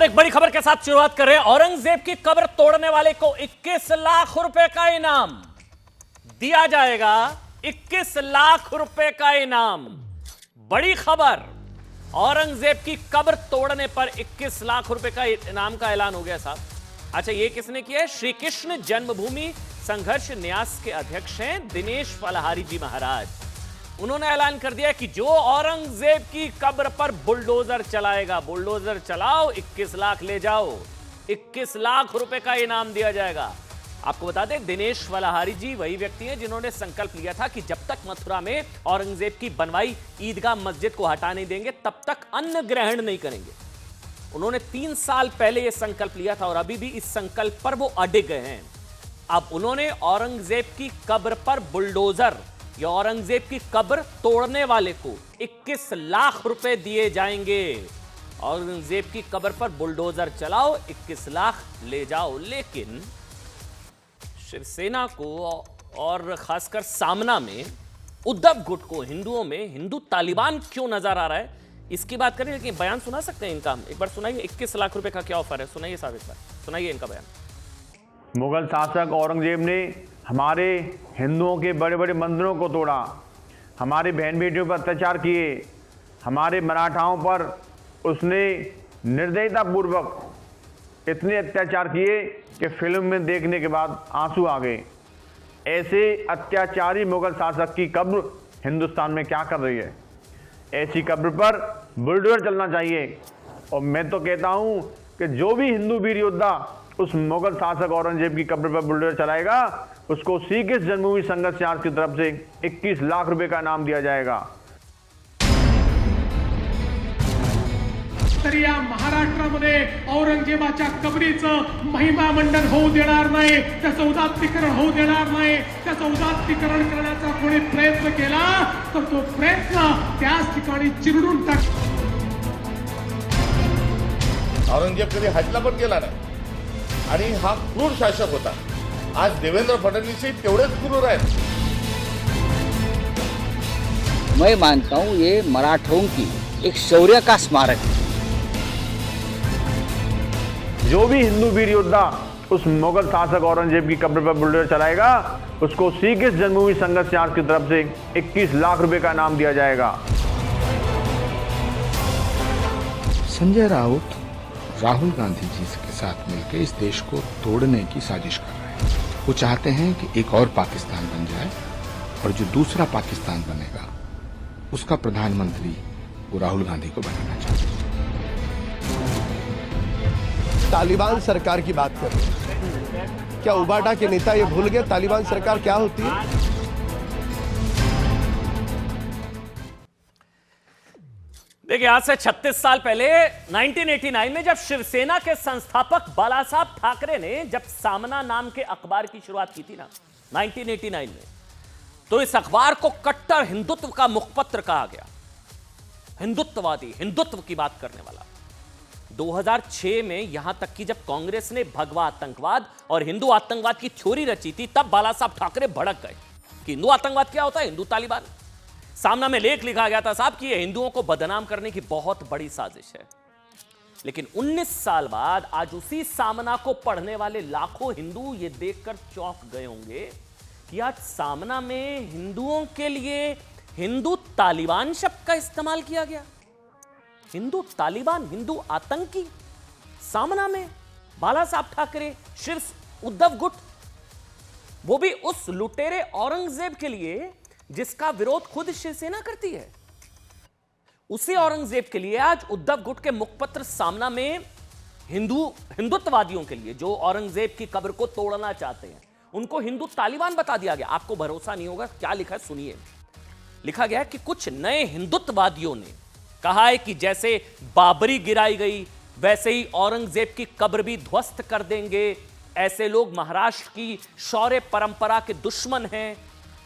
एक बड़ी खबर के साथ शुरुआत कर रहे हैं। औरंगजेब की कब्र तोड़ने वाले को 21 लाख रुपए का इनाम दिया जाएगा। 21 लाख रुपए का इनाम। बड़ी खबर, औरंगजेब की कब्र तोड़ने पर 21 लाख रुपए का इनाम का ऐलान हो गया साहब। अच्छा, ये किसने किया है? श्री कृष्ण जन्मभूमि संघर्ष न्यास के अध्यक्ष हैं दिनेश फलहारी जी महाराज। उन्होंने ऐलान कर दिया कि जो औरंगजेब की कब्र पर बुलडोजर चलाएगा, बुलडोजर चलाओ, 21 लाख ले जाओ, 21 लाख रुपए का इनाम दिया जाएगा। आपको बता दें, दिनेश फलहारी जी वही व्यक्ति हैं जिन्होंने संकल्प लिया था कि जब तक मथुरा में औरंगजेब की बनवाई ईदगाह मस्जिद को हटा नहीं देंगे तब तक अन्न ग्रहण नहीं करेंगे। उन्होंने 3 साल पहले यह संकल्प लिया था और अभी भी इस संकल्प पर वो अडिग हैं। अब उन्होंने औरंगजेब की कब्र पर बुलडोजर या औरंगजेब की कब्र तोड़ने वाले को 21 लाख रुपए दिए जाएंगे। औरंगजेब की कब्र पर बुलडोजर चलाओ, 21 लाख ले जाओ। लेकिन शिवसेना को और खासकर सामना में उद्धव गुट को हिंदुओं में हिंदू तालिबान क्यों नजर आ रहा है, इसकी बात करें। लेकिन बयान सुना सकते हैं इनका? एक बार सुनाइए, 21 लाख रुपए का क्या ऑफर है, सुनाइए साहब, एक बार सुनाइए इनका बयान। मुगल शासक औरंगजेब ने हमारे हिंदुओं के बड़े बड़े मंदिरों को तोड़ा, हमारी बहन बेटियों पर अत्याचार किए, हमारे मराठाओं पर उसने निर्दयतापूर्वक इतने अत्याचार किए कि फिल्म में देखने के बाद आंसू आ गए। ऐसे अत्याचारी मुगल शासक की कब्र हिंदुस्तान में क्या कर रही है? ऐसी कब्र पर बुलडोजर चलना चाहिए। और मैं तो कहता हूं कि जो भी हिंदू वीर योद्धा उस मुगल शासक औरंगजेब की कब्र पर बुलडोजर चलाएगा उसको श्री कृष्ण जन्मभूमि संघर्ष न्यास की तरफ से 21 लाख रुपए का इनाम दिया जाएगा। तर या महाराष्ट्रामध्ये औरंगजेबाच्या कबरीचं महिमा मंडन होऊ देणार नाही, त्याचं उदात्तीकरण होऊ देणार नाही। त्याचं उदात्तीकरण करण्याचा कोणी प्रयत्न केला तर तो प्रयत्न त्याच ठिकाणी चिरडून टाक। औरंगजेब कधी हजला पण गेला नाही आणि हा क्रूर शासक होता। आज देवेंद्र फडणवीस तेवढेच क्रूर आहेत। मैं मानता हूँ ये मराठों की एक शौर्य का स्मारक है। जो भी हिंदू वीर योद्धा उस मुगल शासक औरंगजेब की कब्र पर बुलडोजर चलाएगा उसको श्री कृष्ण जन्मभूमि संघर्ष न्यास की तरफ से 21 लाख रुपए का इनाम दिया जाएगा। संजय राउत राहुल गांधी जी के साथ मिलकर इस देश को तोड़ने की साजिश कर रहे हैं। वो चाहते हैं कि एक और पाकिस्तान बन जाए और जो दूसरा पाकिस्तान बनेगा उसका प्रधानमंत्री वो राहुल गांधी को बनाना चाहते हैं। तालिबान सरकार की बात कर रहे हैं। क्या उबाटा के नेता ये भूल गए तालिबान सरकार क्या होती है? देखिए, आज से 36 साल पहले 1989 में जब शिवसेना के संस्थापक बालासाहब ठाकरे ने जब सामना नाम के अखबार की शुरुआत की थी ना 1989 में, तो इस अखबार को कट्टर हिंदुत्व का मुखपत्र कहा गया। हिंदुत्ववादी, हिंदुत्व की बात करने वाला। 2006 में यहां तक कि जब कांग्रेस ने भगवा आतंकवाद और हिंदू आतंकवाद की थ्योरी रची थी तब बालासाहब ठाकरे भड़क गए कि हिंदू आतंकवाद क्या होता है, हिंदू तालिबान। सामना में लेख लिखा गया था साहब कि यह हिंदुओं को बदनाम करने की बहुत बड़ी साजिश है। लेकिन 19 साल बाद आज उसी सामना को पढ़ने वाले लाखों हिंदू ये देखकर चौंक गए होंगे कि आज सामना में हिंदुओं के लिए हिंदू तालिबान शब्द का इस्तेमाल किया गया। हिंदू तालिबान, हिंदू आतंकी। सामना में बालासाहब ठाकरे, शीर्ष उद्धव गुट, वो भी उस लुटेरे औरंगजेब के लिए जिसका विरोध खुद शिवसेना करती है। उसी औरंगजेब के लिए आज उद्धव गुट के मुखपत्र सामना में हिंदुत्ववादियों के लिए जो औरंगजेब की कब्र को तोड़ना चाहते हैं उनको हिंदू तालिबान बता दिया गया। आपको भरोसा नहीं होगा क्या लिखा है, सुनिए। लिखा गया है कि कुछ नए हिंदुत्ववादियों ने कहा है कि जैसे बाबरी गिराई गई वैसे ही औरंगजेब की कब्र भी ध्वस्त कर देंगे। ऐसे लोग महाराष्ट्र की शौर्य परंपरा के दुश्मन हैं,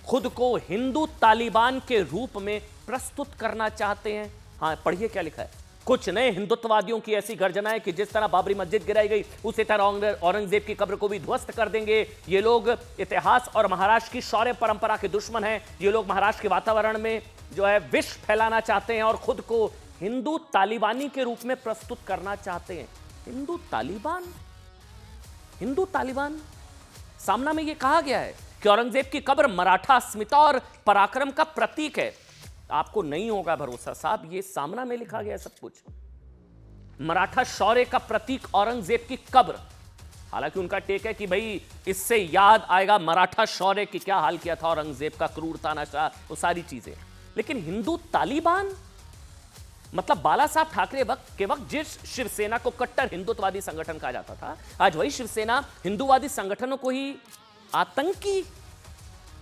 खुद को हिंदू तालिबान के रूप में प्रस्तुत करना चाहते हैं। हाँ, पढ़िए क्या लिखा है। कुछ नए हिंदुत्ववादियों की ऐसी गर्जना है कि जिस तरह बाबरी मस्जिद गिराई गई उसी तरह औरंगजेब की कब्र को भी ध्वस्त कर देंगे। ये लोग इतिहास और महाराष्ट्र की शौर्य परंपरा के दुश्मन हैं। ये लोग महाराष्ट्र के वातावरण में जो है विष फैलाना चाहते हैं और खुद को हिंदू तालिबानी के रूप में प्रस्तुत करना चाहते हैं। हिंदू तालिबान, हिंदू तालिबान। सामना में यह कहा गया है कि औरंगजेब की कब्र मराठा अस्मिता और पराक्रम का प्रतीक है। आपको नहीं होगा भरोसा साहब, यह सामना में लिखा गया है सब कुछ। मराठा शौर्य का प्रतीक औरंगजेब की कब्र। हालांकि उनका टेक है कि भाई इससे याद आएगा मराठा शौर्य की क्या हाल किया था औरंगजेब का, क्रूरता नशा, वो सारी चीजें। लेकिन हिंदू तालिबान मतलब बाला साहब ठाकरे के वक्त जिस शिवसेना को कट्टर हिंदुत्ववादी संगठन कहा जाता था, आज वही शिवसेना हिंदूवादी संगठनों को ही आतंकी,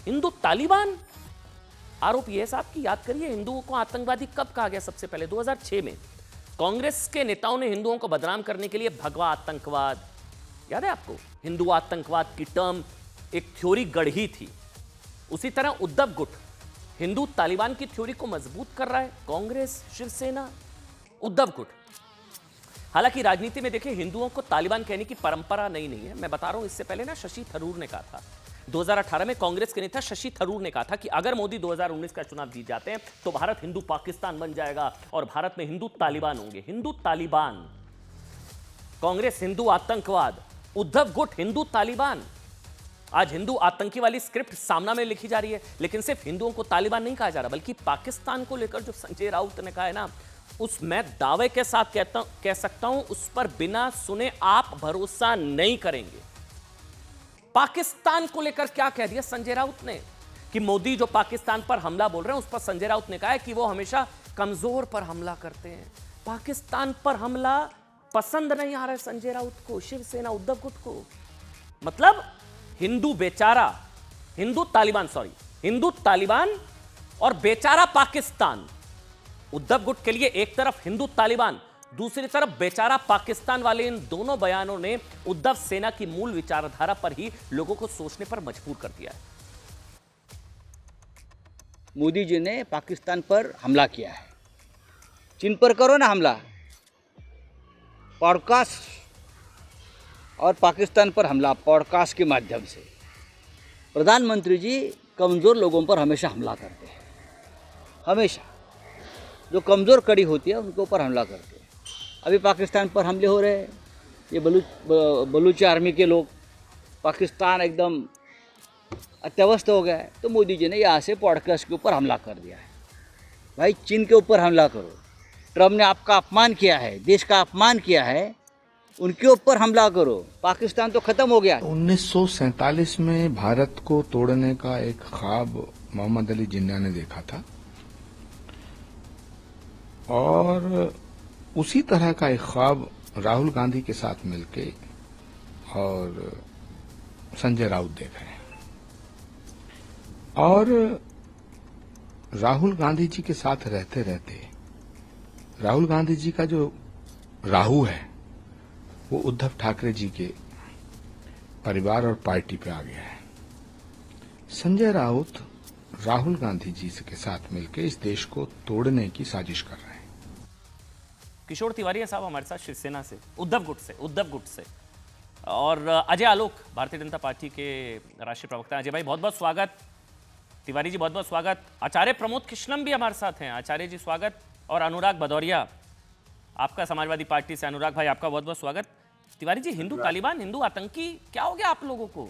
हिंदू तालिबान। आरोप यह है साहब कि याद करिए हिंदुओं को आतंकवादी कब कहा गया सबसे पहले? 2006 में कांग्रेस के नेताओं ने हिंदुओं को बदनाम करने के लिए भगवा आतंकवाद, याद है आपको? हिंदू आतंकवाद की टर्म एक थ्योरी गढ़ी थी। उसी तरह उद्धव गुट हिंदू तालिबान की थ्योरी को मजबूत कर रहा है। कांग्रेस, शिवसेना, उद्धव गुट। हालांकि राजनीति में देखिए हिंदुओं को तालिबान कहने की परंपरा नहीं है। मैं बता रहा हूं, इससे पहले ना शशि थरूर ने कहा था, 2018 में कांग्रेस के नेता शशि थरूर ने कहा था कि अगर मोदी 2019 का चुनाव जीत जाते हैं तो भारत हिंदू पाकिस्तान बन जाएगा और भारत में हिंदू तालिबान होंगे। हिंदू तालिबान, कांग्रेस हिंदू आतंकवाद, उद्धव गुट हिंदू तालिबान। आज हिंदू आतंकी वाली स्क्रिप्ट सामना में लिखी जा रही है, लेकिन सिर्फ हिंदुओं को तालिबान नहीं कहा जा रहा, बल्कि पाकिस्तान को लेकर जो संजय राउत ने कहा है ना, उस मैं दावे के साथ कह सकता हूं उस पर बिना सुने आप भरोसा नहीं करेंगे। पाकिस्तान को लेकर क्या कह दिया संजय राउत ने कि मोदी जो पाकिस्तान पर हमला बोल रहे हैं, उस पर संजय राउत ने कहा है कि वो हमेशा कमजोर पर हमला करते हैं। पाकिस्तान पर हमला पसंद नहीं आ रहा है संजय राउत को, शिवसेना, उद्धव गुट को। मतलब हिंदू बेचारा, हिंदू तालिबान और बेचारा पाकिस्तान। उद्धव गुट के लिए एक तरफ हिंदू तालिबान, दूसरी तरफ बेचारा पाकिस्तान वाले इन दोनों बयानों ने उद्धव सेना की मूल विचारधारा पर ही लोगों को सोचने पर मजबूर कर दिया है। मोदी जी ने पाकिस्तान पर हमला किया है, चीन पर करो ना हमला, पॉडकास्ट और पाकिस्तान पर हमला पॉडकास्ट के माध्यम से। प्रधानमंत्री जी कमज़ोर लोगों पर हमेशा हमला करते हैं, हमेशा जो कमज़ोर कड़ी होती है उनके ऊपर हमला करते हैं। अभी पाकिस्तान पर हमले हो रहे हैं, ये बलूच आर्मी के लोग, पाकिस्तान एकदम अत्यवस्थ हो गया है, तो मोदी जी ने यहाँ से पॉडकास्ट के ऊपर हमला कर दिया है। भाई चीन के ऊपर हमला करो, ट्रम्प ने आपका अपमान किया है, देश का अपमान किया है, उनके ऊपर हमला करो, पाकिस्तान तो खत्म हो गया। 1947 में भारत को तोड़ने का एक ख्वाब मोहम्मद अली जिन्ना ने देखा था और उसी तरह का एक ख्वाब राहुल गांधी के साथ मिलके और संजय राउत देख रहे हैं। और राहुल गांधी जी के साथ रहते रहते राहुल गांधी जी का जो राहु है वो उद्धव ठाकरे जी के परिवार और पार्टी पे आ गया है। संजय राउत राहुल गांधी जी के साथ मिलकर इस देश को तोड़ने की साजिश कर रहे हैं। किशोर तिवारी साहब हमारे साथ शिवसेना से, उद्धव गुट से और अजय आलोक भारतीय जनता पार्टी के राष्ट्रीय प्रवक्ता। अजय भाई बहुत बहुत स्वागत, तिवारी जी बहुत बहुत स्वागत। आचार्य प्रमोद कृष्णम भी हमारे साथ हैं, आचार्य जी स्वागत। और अनुराग भदौरिया आपका समाजवादी पार्टी से, अनुराग भाई आपका बहुत बहुत स्वागत। तिवारी जी, हिंदू तालिबान, हिंदू आतंकी, क्या हो गया आप लोगों को?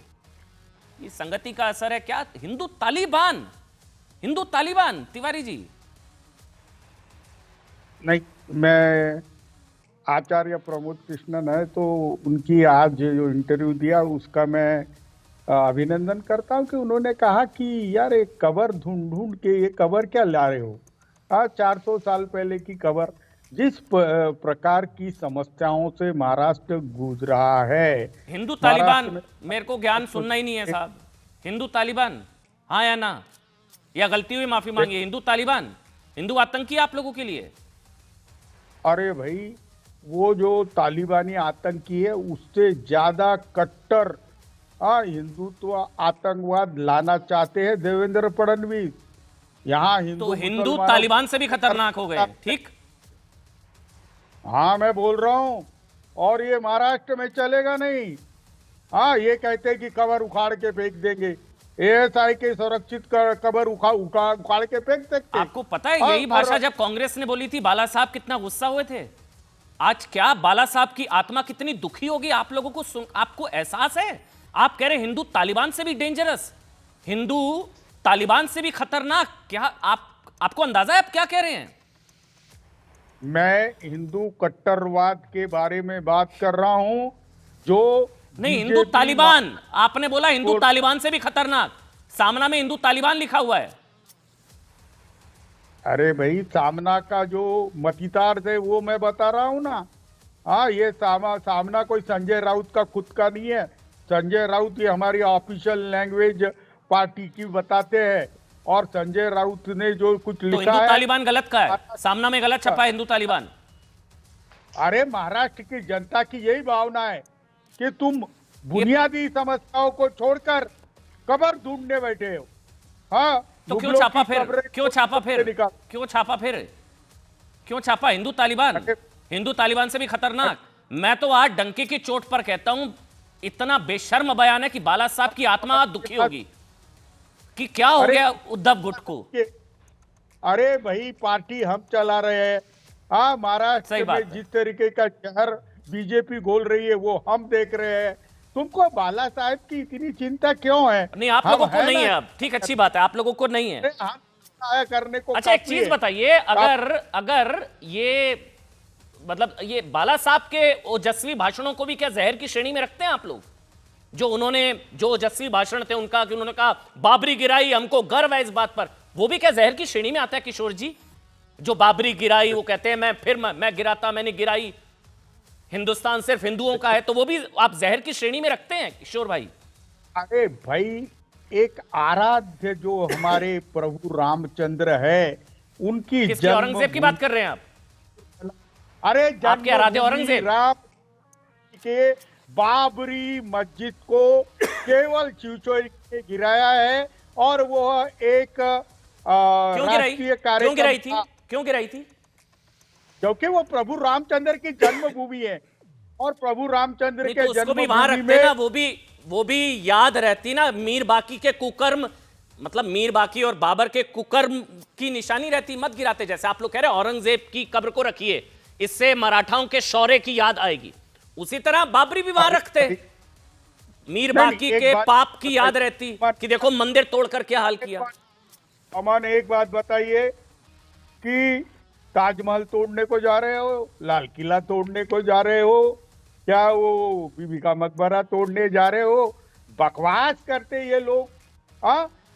ये संगति का असर है क्या? हिंदू तालिबान तिवारी जी। नहीं, मैं आचार्य प्रमोद कृष्णन है तो उनकी आज जो इंटरव्यू दिया उसका मैं अभिनंदन करता हूं कि उन्होंने कहा कि यार एक कबर ढूंढ के ये कबर क्या ला रहे हो? 400 साल पहले की कबर। जिस प्रकार की समस्याओं से महाराष्ट्र गुजरा है, हिंदू तालिबान, मेरे को ज्ञान सुनना ही नहीं है साहब। हिंदू तालिबान, हाँ या ना? या गलती हुई माफी मांगिए। हिंदू तालिबान, हिंदू आतंकी आप लोगों के लिए? अरे भाई, वो जो तालिबानी आतंकी है उससे ज्यादा कट्टर हिंदुत्व आतंकवाद लाना चाहते हैं देवेंद्र फडणवीस। यहाँ हिंदू तालिबान से भी खतरनाक हो गए, ठीक? हाँ, मैं बोल रहा हूँ। और ये महाराष्ट्र में चलेगा नहीं। ये कहते हैं कि कबर उखाड़ के फेंक देंगे, एएसआई के सुरक्षित कबर उखाड़ के फेंक सकते। आपको पता है यही भाषा जब कांग्रेस ने बोली थी, बाला साहब कितना गुस्सा हुए थे? आज क्या बाला साहब की आत्मा कितनी दुखी होगी आप लोगों को आपको एहसास है? आप कह रहे हैं हिंदू तालिबान से भी डेंजरस, हिंदू तालिबान से भी खतरनाक। क्या आपको अंदाजा है आप क्या कह रहे हैं? मैं हिंदू कट्टरवाद के बारे में बात कर रहा हूं, जो नहीं, हिंदू तालिबान आपने बोला, हिंदू तालिबान से भी खतरनाक। सामना में हिंदू तालिबान लिखा हुआ है। अरे भाई, सामना का जो मतितार्थ है वो मैं बता रहा हूं ना। हाँ, ये सामना कोई संजय राउत का खुद का नहीं है। संजय राउत ये हमारी ऑफिशियल लैंग्वेज पार्टी की बताते हैं, और संजय राउत ने जो कुछ तो लिखा हिंदू है, तालिबान गलत का है, सामना में गलत छपा है हिंदू तालिबान। अरे महाराष्ट्र की जनता की यही भावना है कि तुम बुनियादी समस्याओं को छोड़कर कब्र ढूंढने बैठे हो। हाँ, तो क्यों मुगलों छापा की फिर? कब्रें क्यों छापा फिर? निकाल। क्यों छापा फिर? क्यों छापा? हिंदू तालिबान, हिंदू तालिबान से भी खतरनाक। मैं तो आज डंके की चोट पर कहता हूं, इतना बेशर्म बयान है कि बाला साहब की आत्मा दुखी होगी कि क्या हो गया उद्धव गुट को। अरे भाई, पार्टी हम चला रहे हैं। हाँ, महाराष्ट्र में जिस तरीके का जहर बीजेपी घोल रही है वो हम देख रहे हैं। तुमको बाला साहब की इतनी चिंता क्यों है? नहीं, आप लोगों को नहीं है अब, ठीक, अच्छी बात है, आप लोगों को नहीं है। हम करने को अच्छा, एक चीज बताइए, अगर ये मतलब ये बाला साहब के ओजस्वी भाषणों को भी क्या जहर की श्रेणी में रखते हैं आप लोग? जो ओजस्वी भाषण थे उनका, कि उन्होंने कहा बाबरी गिराई, हमको गर्व है इस बात पर, वो भी क्या जहर की श्रेणी में आता है किशोर जी? जो बाबरी गिराई, वो कहते हैं मैं गिराता, मैंने गिराई, हिंदुस्तान सिर्फ हिंदुओं का है, तो वो भी आप जहर की श्रेणी में रखते हैं किशोर भाई? अरे भाई, एक आराध्य जो हमारे प्रभु रामचंद्र है, उनकी औरंगजेब की बात कर रहे हैं आप? अरे आपके आराध्य औरंगजेब राम के बाबरी मस्जिद को केवल चिवचोरी के गिराया है, और वो एक राष्ट्रीय कार्यक्रम क्यों गिराई थी? क्योंकि वो प्रभु रामचंद्र की जन्मभूमि है, और प्रभु रामचंद्र के जन्मभूमि वहां रखते ना, वो भी याद रहती ना। मीर बाकी के कुकर्म, मतलब मीर बाकी और बाबर के कुकर्म की निशानी रहती, मत गिराते। जैसे आप लोग कह रहे हैं औरंगजेब की कब्र को रखिए, इससे मराठाओं के शौर्य की याद आएगी, उसी तरह बाबरी भी वहां रखते, मीर बाकी के पाप की याद रहती कि देखो मंदिर तोड़कर क्या हाल किया। अमन, एक बात बताइए कि ताजमहल तोड़ने को जा रहे हो, लाल किला तोड़ने को जा रहे हो, क्या वो बीबी का मकबरा तोड़ने जा रहे हो? बकवास करते ये लोग।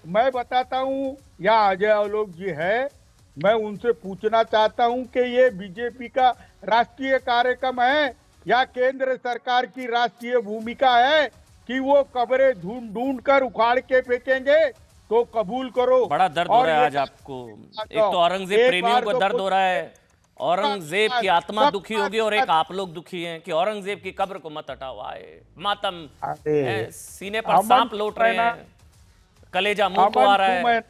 मैं बताता हूँ, यहाँ अजय आलोक जी है, मैं उनसे पूछना चाहता हूँ कि ये बीजेपी का राष्ट्रीय कार्यक्रम है या केंद्र सरकार की राष्ट्रीय भूमिका है कि वो कब्रें ढूंढ कर उखाड़ के फेंकेंगे? तो कबूल करो। बड़ा दर्द हो रहा है आज आपको। एक तो औरंगजेब प्रेमियों को दर्द हो रहा है, औरंगजेब की आत्मा दुखी होगी, और एक आप लोग दुखी हैं कि औरंगजेब की कब्र को मत हटाओ। आए मातम, सीने पर सांप लौट रहे हैं, कलेजा मुंह को आ रहा है।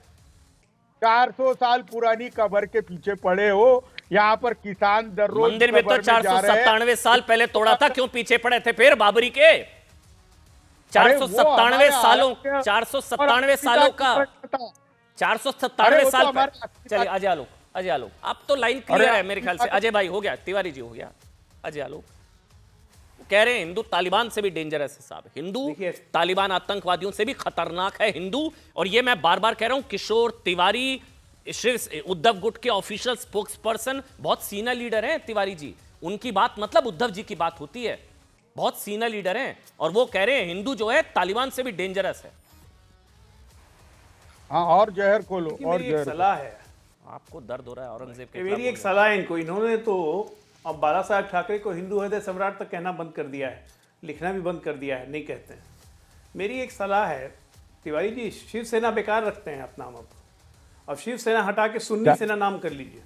400 साल पुरानी कब्र के पीछे पड़े हो। यहाँ पर किसान दररोज मंदिर में तो 497 साल पहले तोड़ा था, क्यों पीछे पड़े थे फिर बाबरी के? 497 सालों का 497 साल पहले। चलिए अजय आलोक, अब तो लाइन क्लियर है मेरे ख्याल से। अजय भाई हो गया, तिवारी जी हो गया। अजय आलोक कह रहे हैं हिंदू तालिबान से भी डेंजरस है साहब, हिंदू तालिबान आतंकवादियों से भी खतरनाक है हिंदू। और ये मैं बार बार कह रहा हूं, किशोर तिवारी उद्धव गुट के ऑफिशियल स्पोक्स पर्सन, बहुत सीनियर लीडर हैं तिवारी जी, उनकी बात मतलब उद्धव जी की बात होती है, बहुत सीनियर लीडर हैं, और वो कह रहे हैं हिंदू जो है तालिबान से भी डेंजरस है। हाँ, और जहर खोलो, और जहर। सलाह है, आपको दर्द हो रहा है औरंगजेब के? मेरी एक सलाह है इनको, इन्होंने तो अब बाला साहब ठाकरे को हिंदू हृदय सम्राट तक कहना बंद कर दिया है, लिखना भी बंद कर दिया है, नहीं कहते हैं। मेरी एक सलाह है तिवारी जी, शिवसेना बेकार रखते हैं अपना नाम, अब शिवसेना हटा के सुन्नी सेना नाम कर लीजिए,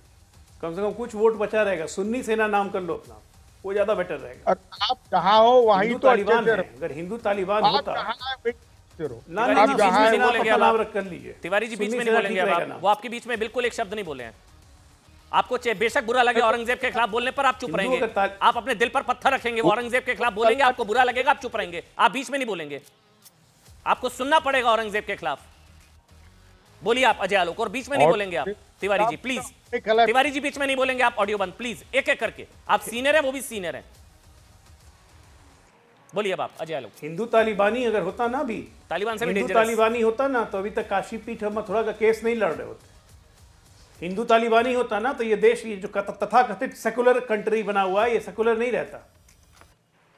कम से कम कुछ वोट बचा रहेगा। सुन्नी सेना नाम कर लो अपना, वो ज्यादा बेटर रहेगा। आप जहाँ हो वहीं तो तालिबान है, अगर हिंदू तालिबान होता कर लीजिए। तिवारी जी बीच में नहीं बोलेंगे, वो आपके बीच में बिल्कुल एक शब्द नहीं बोले हैं। आपको बेशक बुरा लगे औरंगजेब के खिलाफ बोलने पर, आप चुप रहेंगे, आप अपने दिल पर पत्थर रखेंगे। वो औरंगजेब के खिलाफ बोलेंगे, आपको बुरा लगेगा, आप चुप रहेंगे, आप बीच में नहीं बोलेंगे, आपको सुनना पड़ेगा औरंगजेब के खिलाफ। बोलिए आप अजय आलोक, और बीच में नहीं बोलेंगे आप। तिवारी जी प्लीज, तिवारी जी बीच में नहीं बोलेंगे आप, ऑडियो बंद प्लीज, एक एक करके। आप सीनियर हैं, वो भी सीनियर हैं। बोलिए अब आप अजय आलोक। हिंदू तालिबानी अगर होता ना, भी तालिबान से भी हिंदू डेंजरस। तालिबानी होता ना, तो अभी तक काशी पीठ और मथुरा का केस नहीं लड़ रहे होते। हिंदू तालिबानी होता ना, तो ये देश, ये जो तथाकथित सेकुलर कंट्री बना हुआ है, ये सेकुलर नहीं रहता।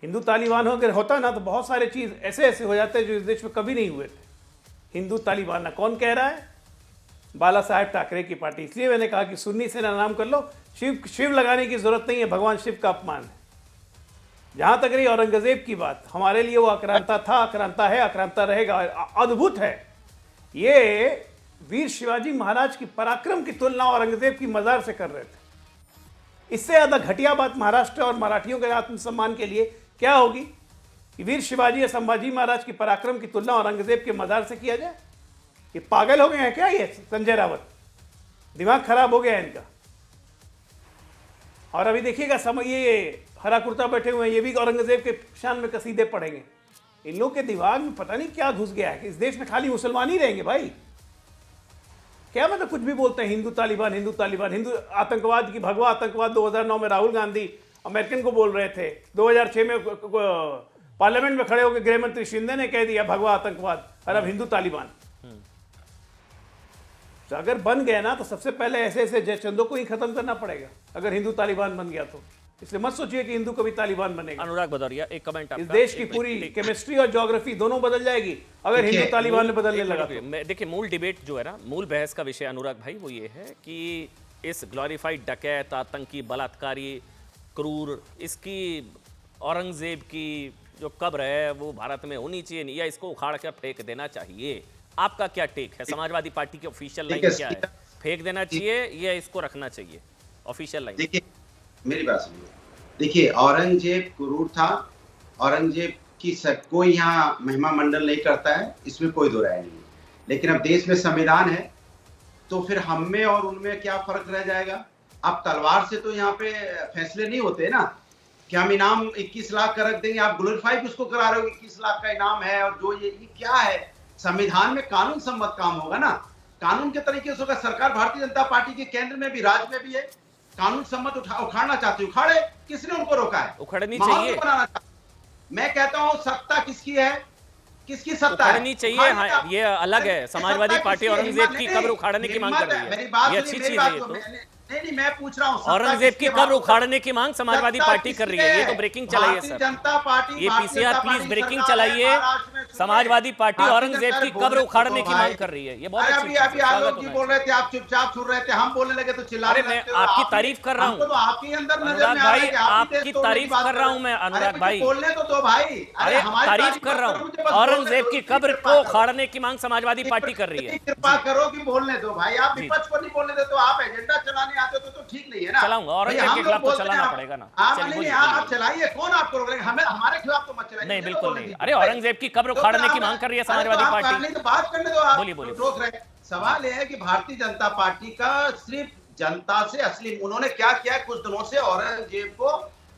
हिंदू तालिबान अगर होता ना, तो बहुत सारे चीज ऐसे ऐसे हो जाते जो इस देश में कभी नहीं हुए थे। हिंदू तालिबान ना कौन कह रहा है? बाला साहेब ठाकरे की पार्टी। इसलिए मैंने कहा कि सुन्नी सेना नाम कर लो। शिव लगाने की जरूरत नहीं है, भगवान शिव का अपमान है। जहां तक रही औरंगजेब की बात, हमारे लिए वो आक्रांता था, आक्रांता है, आक्रांता रहेगा। अद्भुत है, ये वीर शिवाजी महाराज की पराक्रम की तुलना औरंगजेब की मजार से कर रहे थे। इससे ज्यादा घटिया बात महाराष्ट्र और मराठियों के आत्मसम्मान के लिए क्या होगी कि वीर शिवाजी या संभाजी महाराज की पराक्रम की तुलना औरंगजेब के मजार से किया जाए? ये पागल हो गए हैं क्या? ये संजय रावत, दिमाग खराब हो गया है इनका। और अभी देखिएगा, ये हरा कुर्ता बैठे हुए हैं, ये भी औरंगजेब के शान में कसीदे पढ़ेंगे। इन लोगों के दिमाग में पता नहीं क्या घुस गया है कि इस देश में खाली मुसलमान ही रहेंगे भाई। क्या मतलब कुछ भी बोलते हैं, हिंदू तालिबान, हिंदू तालिबान, हिंदू आतंकवाद की भगवा आतंकवाद। 2009 में राहुल गांधी अमेरिकन को बोल रहे थे, 2006 में पार्लियामेंट में खड़े होकर गृह मंत्री शिंदे ने कह दिया भगवा आतंकवाद, और अब हिंदू तालिबान। तो अगर बन गया ना, तो सबसे पहले ऐसे ऐसे जयचंदों को ही खत्म करना पड़ेगा अगर हिंदू तालिबान बन गया तो। इसलिए मत सोचिए कि हिंदू कभी तालिबान बनेगा। अनुराग भदौरिया एक कमेंट आपका। इस देश की पूरी केमिस्ट्री और ज्योग्राफी दोनों बदल जाएगी अगर हिंदू तालिबान में बदलने लगा तो। देखिए, मूल डिबेट जो है ना, मूल बहस का विषय अनुराग भाई वो ये है कि इस ग्लोरीफाइड डकैत, आतंकी, बलात्कारी, क्रूर, इसकी औरंगजेब की जो कब्र है वो भारत में होनी चाहिए नहीं, या इसको उखाड़ कर फेंक देना चाहिए? आपका क्या टेक है? समाजवादी पार्टी की ऑफिशियल लाइन क्या है? फेंक देना चाहिए या इसको रखना चाहिए? Official line. देखिए, मेरी बात सुनिए। देखिए, औरंगजेब क्रूर था, औरंगजेब की कोई यहाँ महिमा मंडन नहीं करता है, इसमें कोई दो राय नहीं है। लेकिन अब देश में संविधान है, तो फिर हम में और उनमें क्या फर्क रह जाएगा? अब तलवार से तो यहाँ पे फैसले नहीं होते ना कि हम इनाम 21 लाख का रख देंगे। आप ग्लोरीफाई किसको करा रहे हो? 21 लाख का इनाम है, और जो ये क्या है? संविधान में कानून सम्मत काम होगा ना, कानून के तरीके से होगा। सरकार भारतीय जनता पार्टी के केंद्र में भी, राज्य में भी है। कानून सम्मत उखाड़ना चाहते, उखाड़े। किसने उनको रोका है? उखाड़नी चाहिए। मैं कहता हूँ सत्ता किसकी है, किसकी सत्ता है? उखाड़नी चाहिए। हाँ, ये अलग है। समाजवादी पार्टी औरंगजेब की कब्र उखाड़ने की मांग कर रही है, ये अच्छी चीज है। ये तो नहीं, मैं पूछ रहा हूँ, औरंगजेब की कब्र उखाड़ने की मांग समाजवादी पार्टी कर रही है। ये तो ब्रेकिंग चलाइए सर, जनता पार्टी, ये पीसीआर प्लीज ब्रेकिंग चलाइए। समाजवादी पार्टी औरंगजेब की कब्र उखाड़ने की मांग कर रही है। ये बहुत अच्छी अभी आलोक जी बोल रहे थे, आप चुपचाप सुन रहे थे, हम बोलने लगे तो चिल्ला रहे। मैं आपकी तारीफ कर रहा हूँ आपके अंदर अनुराग भाई, आपकी तारीफ कर रहा हूँ मैं अनुराग भाई। बोलने तो दो भाई, अरे तारीफ कर रहा हूँ। औरंगजेब की कब्र को उखाड़ने की मांग समाजवादी पार्टी कर रही है। कृपा करो कि बोलने दो भाई। आप विपक्ष को नहीं बोलने देते, आप एजेंडा चलाने आते हो तो ठीक नहीं है ना। चलाऊंगा, औरंगजेब के खिलाफ तो चलाना पड़ेगा ना। आप चलाइए, कौन आपको रोक रहे? हमें हमारे खिलाफ तो मत चलाइए। नहीं, बिल्कुल नहीं। अरे औरंगजेब की कब्र उखाड़ने की मांग कर रही है समाजवादी पार्टी। नहीं तो बात करने दो, आप बोलिए बोलिए। रोक रहे। सवाल यह है कि भारतीय जनता पार्टी का सिर्फ जनता से असली, उन्होंने क्या किया? कुछ दिनों से औरंगजेब को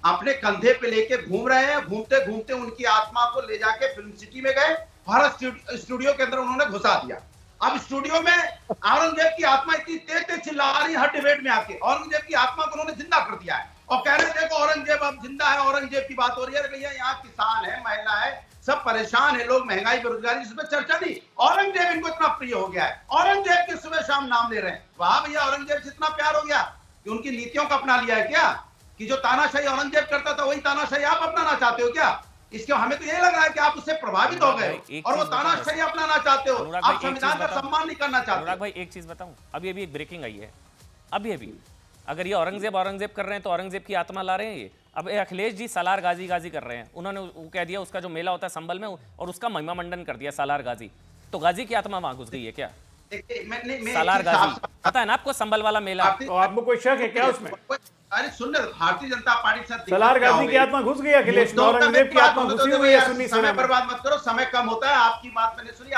अपने कंधे पे लेके घूम रहे हैं। घूमते घूमते उनकी आत्मा को ले जाके फिल्म सिटी में गए, हर स्टूडियो के अंदर उन्होंने घुसा दिया। अब स्टूडियो में औरंगजेब की आत्मा इतनी तेज तेज चिल्ला रही है, हर डिबेट में आके औरंगजेब की आत्मा को उन्होंने जिंदा कर दिया है और कह रहे थे कि औरंगजेब अब जिंदा है, औरंगजेब की बात हो रही है। भैया, यहाँ किसान है, महिला है, सब परेशान है लोग, महंगाई, बेरोजगारी, इसमें चर्चा नहीं। औरंगजेब इनको इतना प्रिय हो गया है, औरंगजेब के सुबह शाम नाम ले रहे हैं। वाह भैया, औरंगजेब से इतना प्यार हो गया कि उनकी नीतियों को अपना लिया है क्या? कि जो तानाशाही औरंगजेब करता था वही तानाशाही आप अपनाना चाहते हो क्या? इसके हमें तो ये लग रहा है कि आप उससे प्रभावित हो गए और वो तानाशाही अपनाना चाहते हो। आप संविधान का सम्मान नहीं करना चाहते। अनुराग भाई, एक चीज बताऊं, अभी एक ब्रेकिंग आई है। अभी अगर ये औरंगजेब कर रहे हैं तो औरंगजेब की आत्मा ला रहे हैं ये। अब अखिलेश जी सालार गाजी कर रहे हैं। उन्होंने वो कह दिया उसका जो मेला होता है संबल में, और उसका महिमा मंडन कर दिया सालार गाजी। तो गाजी की आत्मा वहां घुस गई है क्या? सालार गाजी पता है ना आपको, संबल वाला मेला। तो आपको कोई शक है क्या उसमें? अरे सुन, भारतीय जनता पार्टी से सालार गाजी की आत्मा घुस गई, अखिलेश औरंगजेब की आत्मा घुसी हुई है सुन्नी सेना में। बर्बाद मत करो, समय कम होता है। आपकी बात मैंने सुनी,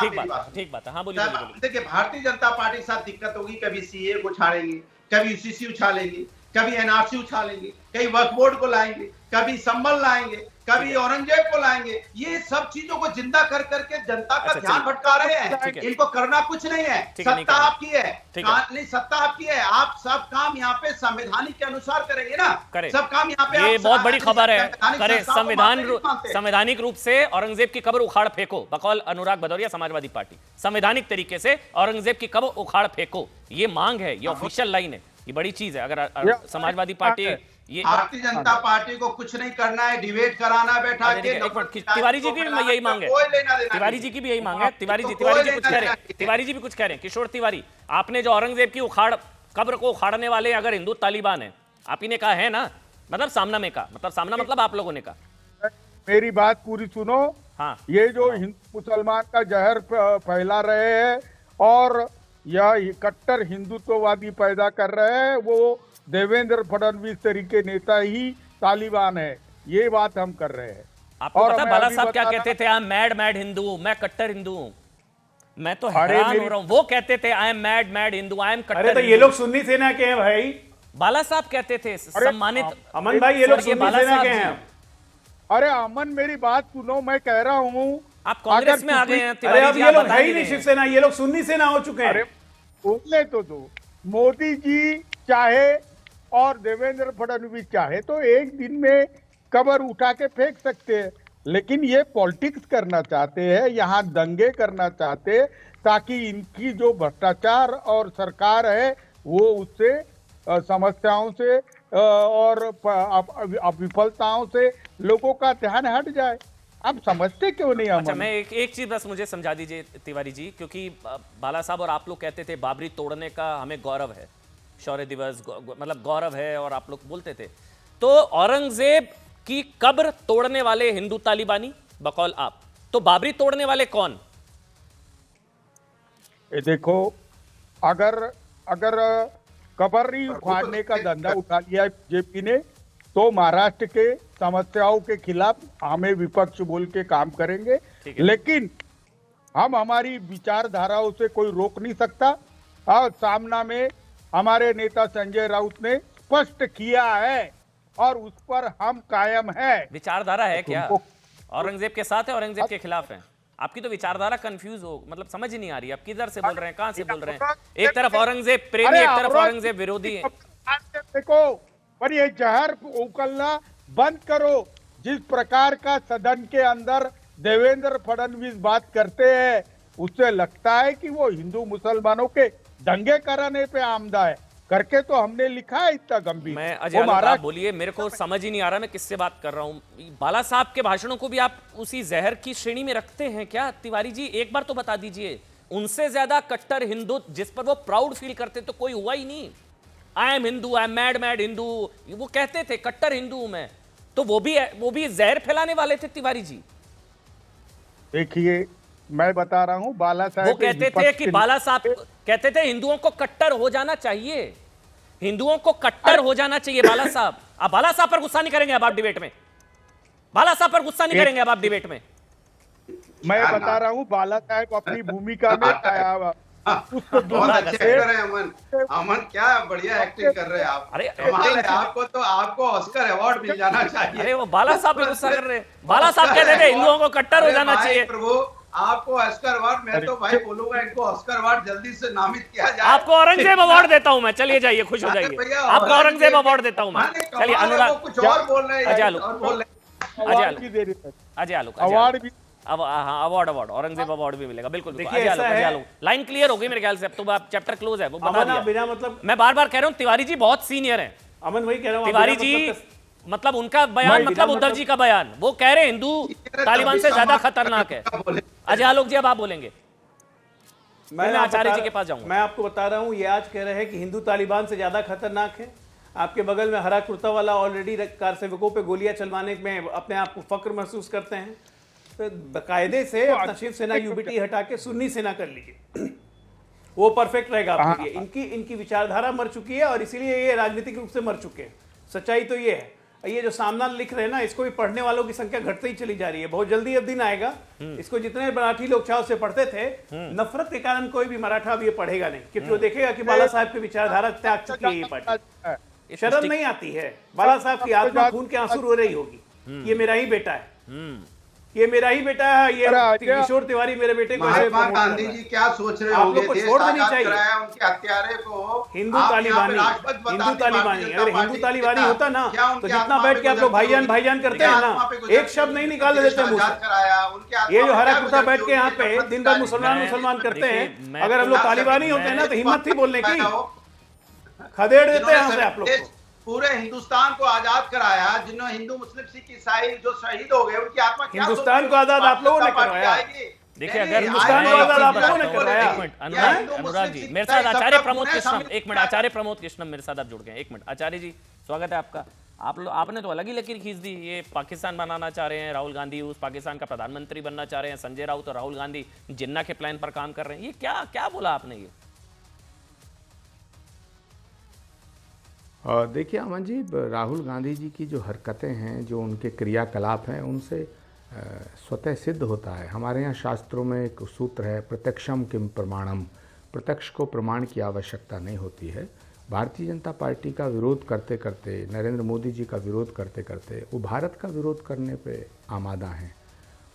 ठीक बात है। हाँ बोलिए। देखिए, भारतीय जनता पार्टी के साथ दिक्कत होगी, कभी सीए को उछालेंगे, कभी यूसीसी उछालेंगे, कभी एनआरसी उछालेंगे, कभी वक्फ बोर्ड को लाएंगे, कभी संबल लाएंगे, कभी औरंगजेब को लाएंगे। ये सब चीजों को जिंदा कर करके जनता का अच्छा, ध्यान चलिए। भटका रहे ठीक हैं। है। इनको करना कुछ नहीं है, ठीक है, नहीं सत्ता करना। आपकी है। ठीक है। नहीं, सत्ता आपकी है, आप सब काम यहाँ पे संवैधानिक के अनुसार करेंगे ना। करें। सब काम यहाँ पे ये आप बहुत बड़ी खबर है। संवैधानिक करें, संस्थाओं को मानते नहीं मानते? संवैधानिक रूप से औरंगजेब की कब्र उखाड़ फेंको, बकौल अनुराग भदौरिया समाजवादी पार्टी। संवैधानिक तरीके से औरंगजेब की कब्र उखाड़ फेंको, ये मांग है, ये ऑफिशियल लाइन है, ये बड़ी चीज है। अगर समाजवादी पार्टी ये भारतीय जनता पार्टी को कुछ नहीं करना है, डिबेट कराना बैठा के। एक मिनट, तिवारी जी की भी यही मांग है, कोई लेना देना तिवारी नहीं। जी की भी यही मांग है। तिवारी जी कोई कुछ लेना कह रहे देना हैं, नहीं है। तिवारी जी भी कुछ कह रहे हैं। किशोर तिवारी, आपने जो औरंगजेब की कब्र को उखाड़ने वाले अगर हिंदू तालिबान है, आप ही ने कहा है ना, मतलब सामना में कहा, मतलब सामना मतलब आप लोगों ने कहा। मेरी बात पूरी सुनो। हाँ, ये जो हिंदू मुसलमान का जहर फैला रहे हैं और यह कट्टर हिंदुत्ववादी पैदा कर रहे हैं, वो देवेंद्र फडणवीस तरीके नेता ही तालिबान है, ये बात हम कर रहे हैं। आपको पता मैं बाला अभी साहब क्या बता कहते थे? आई एम मैड हिंदू, मैं कट्टर हिंदू हूं। मैं तो अरे हैरान मेरी- हो रहा हूं। वो कहते थे I am mad Hindu, I am अरे कट्टर तो ये हिंदू। लोग सुन्नी सेना के हैं भाई। बाला साहब कहते थे, सम्मानित अमन भाई, ये लोग स्वर्गीय सुन्नी बाला सेना साहब के जी। हैं। अरे अमन, मेरी बात सुनो, मैं कह रहा हूँ आप कांग्रेस अगर में आ गए हैं अरे तिवारी अब जी, ये आप लोग बता है ही ही नहीं नहीं शिवसेना, ये लोग सुन्नी सेना हो चुके अरे हैं। बोलने तो दो। मोदी जी चाहे और देवेंद्र फडणवीस चाहे तो एक दिन में कबर उठा के फेंक सकते हैं, लेकिन ये पॉलिटिक्स करना चाहते हैं, यहाँ दंगे करना चाहते हैं, ताकि इनकी जो भ्रष्टाचार और सरकार है वो उससे समस्याओं से और विफलताओं से लोगों का ध्यान हट जाए। आप समझते क्यों नहीं? अच्छा, अमन, मैं एक चीज बस मुझे समझा दीजिए तिवारी जी, क्योंकि बाला साहब और आप लोग कहते थे बाबरी तोड़ने का हमें गौरव है, शौर्य दिवस मतलब गौरव है, और आप लोग बोलते थे। तो औरंगजेब की कब्र तोड़ने वाले हिंदू तालिबानी बकौल आप, तो बाबरी तोड़ने वाले कौन? ये देखो, अगर कबर ही उखाड़ने का धंधा उठा लिया बीजेपी ने, तो महाराष्ट्र के समस्याओं के खिलाफ हमें विपक्ष बोल के काम करेंगे, लेकिन हम हमारी विचारधाराओं से कोई रोक नहीं सकता। और सामना में हमारे नेता संजय राउत ने स्पष्ट किया है और उस पर हम कायम हैं। विचारधारा है क्या? तुमको- औरंगजेब के साथ है, औरंगजेब के खिलाफ है? आपकी तो विचारधारा कंफ्यूज हो, मतलब समझ ही नहीं आ रही, आप किधर से बोल रहे हैं, कहां से बोल रहे हैं? एक तरफ औरंगजेब प्रेमी, एक तरफ औरंगजेब विरोधी है। देखो, पर ये जहर उकलना बंद करो। जिस प्रकार का सदन के अंदर देवेंद्र फडणवीस बात करते हैं, उससे लगता है कि वो हिंदू मुसलमानों के दंगे कराने पे आमदा है, करके तो हमने लिखा है इतना गंभीर। मैं अजय आलोक, आप बोलिए, मेरे को समझ ही नहीं आ रहा मैं किससे बात कर रहा हूं। बाला साहब के भाषणों को भी आप उसी जहर की श्रेणी में रखते हैं क्या तिवारी जी? एक बार तो बता दीजिए, उनसे ज्यादा कट्टर हिंदू जिस पर वो प्राउड फील करते तो कोई हुआ ही नहीं। I am Hindu, I am mad Hindu, वो कहते थे कट्टर हिंदू हूं मैं, तो वो भी जहर फैलाने वाले थे तिवारी जी। देखिए, मैं बता रहा हूँ, बाला साहब वो कहते थे कि बाला साहब कहते थे हिंदुओं को कट्टर हो जाना चाहिए, हिंदुओं को कट्टर हो जाना चाहिए बाला साहब। अब बाला साहब पर गुस्सा नहीं करेंगे अब आप डिबेट में? बाला साहब पर गुस्सा नहीं करेंगे अब आप डिबेट में? मैं बता रहा हूँ, बाला साहब अपनी भूमिका में बहुत अच्छे कर रहे हैं अमन। अमन क्या बढ़िया एक्टिंग कर रहे हैं आप। अरे कमाल है, आपको ऑस्कर अवार्ड मिल जाना चाहिए। अरे वो बाला साहब पे गुस्सा कर रहे हैं। बाला साहब कहते थे हिंदुओं को कट्टर हो जाना चाहिए। प्रभु, आपको ऑस्कर अवार्ड, मैं तो भाई बोलूंगा इनको ऑस्कर अवार्ड जल्दी से नामित किया जाए। आपको औरंगजेब अवार्ड देता हूं मैं, चलिए जाइए, खुश हो जाइए। आपको औरंगजेब अवार्ड देता हूं मैं। चलिए अनुराग, कुछ और बोल रहे हैं, अजय आलोक, अवार्ड भी, अब हाँ, अवार्ड औरंगजेब अवार्ड भी मिलेगा, बिल्कुल। देखिए, ऐसा है, लाइन क्लियर हो गई मेरे ख्याल से, अब तो आप चैप्टर क्लोज है, वो बता अमन, दिया। आप बिना मतलब, मैं बार बार कह रहा हूं तिवारी जी बहुत सीनियर हैं। अमन वही कह रहा हूँ, तिवारी जी मतलब उनका बयान मतलब उद्धव जी का बयान, वो कह रहे हिंदू तालिबान से ज्यादा खतरनाक है। अजय आलोक जी अब आप बोलेंगे, मैं आचार्य जी के पास जाऊंगा। मैं आपको बता रहा हूँ, ये आज कह रहे हैं कि हिंदू तालिबान से ज्यादा खतरनाक है। आपके बगल में हरा कुर्ता वाला ऑलरेडी कार सेवकों पे गोलियां चलवाने में अपने आप को फक्र महसूस करते हैं। तो बाकायदे से अपना शिवसेना यूबीटी हटा के सुन्नी सेना कर लीजिए, वो परफेक्ट रहेगा आपके लिए। इनकी विचारधारा मर चुकी है और इसीलिए ये राजनीतिक रूप से मर चुके हैं। सच्चाई तो ये है। ये जो सामना लिख रहे हैं ना, इसको भी पढ़ने वालों की संख्या घटती ही चली जा रही है। बहुत जल्दी अब दिन आएगा, इसको जितने मराठी लोग चाव से पढ़ते थे, नफरत के कारण कोई भी मराठा अब ये पढ़ेगा नहीं, क्योंकि वो देखेगा कि बाला साहब की विचारधारा त्याग चुकी है ये पार्टी। शर्म नहीं आती है, बाला साहब की आत्मा खून के आंसू रो रही होगी। ये मेरा ही बेटा है, ये मेरा ही बेटा है, ये किशोर तिवारी मेरे बेटे को ऐसे महात्मा promote गांधी कर रहा जी है। क्या सोच रहे आप होंगे? लोग को देश छोड़ देनी आजाद चाहिए। कराया, उनके हत्यारे को हिंदू आप तालिबानी, यहाँ पे राष्ट्रपति बता हिंदू दी तालिबानी, भारतीय अगर जनता हिंदू पार्टी तालिबानी के होता ना क्या तो उनके जितना आत्मा बैठ पे के आप लोग गुजरती भाईजान होगी? भाईजान करते उनके हैं आत्मा ना, पे गुजरती एक शब्द होगी। नहीं निकाल देश देते मुंह आजाद से। कराया, उनके आत्मा ये जो पे हरा क्या कुर्ता गुजरती बैठ के यहाँ होगी? पे दिन भर मुसलमान मुसलमान करते हैं, मैं अगर हम लोग तो- तालिबानी होते हैं ना तो हिम्मत थी बोलने की, जिन्होंने खदेड़ देते हैं यहाँ से आप लोग देश- को। पूरे हिंदुस्तान को आजाद कराया, जिन्होंने हिंदू मुस्लिम सिख ईसाई जो शहीद हो गए, उनकी आत्मा क्या हिंदुस्तान सोचती को आजाद होगी? आप लोगों ने भारतीय जनता करवाया। पार्टी आएगी। देखिए, नहीं, अगर नहीं, हिंदुस्तान आएगी, को आजाद आप आएगी, लोगों ने आएगी, करवाया। एक मिनट या अनुराग, हिंदू अनुराग मुस्लिम जी सिख मेरे साथ ईसाई आचार्य सबका प्रमोद पुण्य कृष्णम, शामिल एक मिनट, है। आचार्य प्रमोद कृष्णम मेरे साथ आप जुड़ गए। एक मिनट आचार्य जी, स्वागत है आपका। आपने तो अलग ही लकीर खींच दी, ये पाकिस्तान बनाना चाह रहे हैं राहुल गांधी, उस पाकिस्तान का प्रधानमंत्री बनना चाह रहे हैं संजय राउत और राहुल गांधी जिन्ना के प्लान पर काम कर रहे हैं, ये क्या क्या बोला आपने? ये देखिए अमन जी, राहुल गांधी जी की जो हरकतें हैं, जो उनके क्रियाकलाप हैं, उनसे स्वतः सिद्ध होता है। हमारे यहाँ शास्त्रों में एक सूत्र है, प्रत्यक्षम किम प्रमाणम, प्रत्यक्ष को प्रमाण की आवश्यकता नहीं होती है। भारतीय जनता पार्टी का विरोध करते करते, नरेंद्र मोदी जी का विरोध करते करते वो भारत का विरोध करने पे आमादा हैं।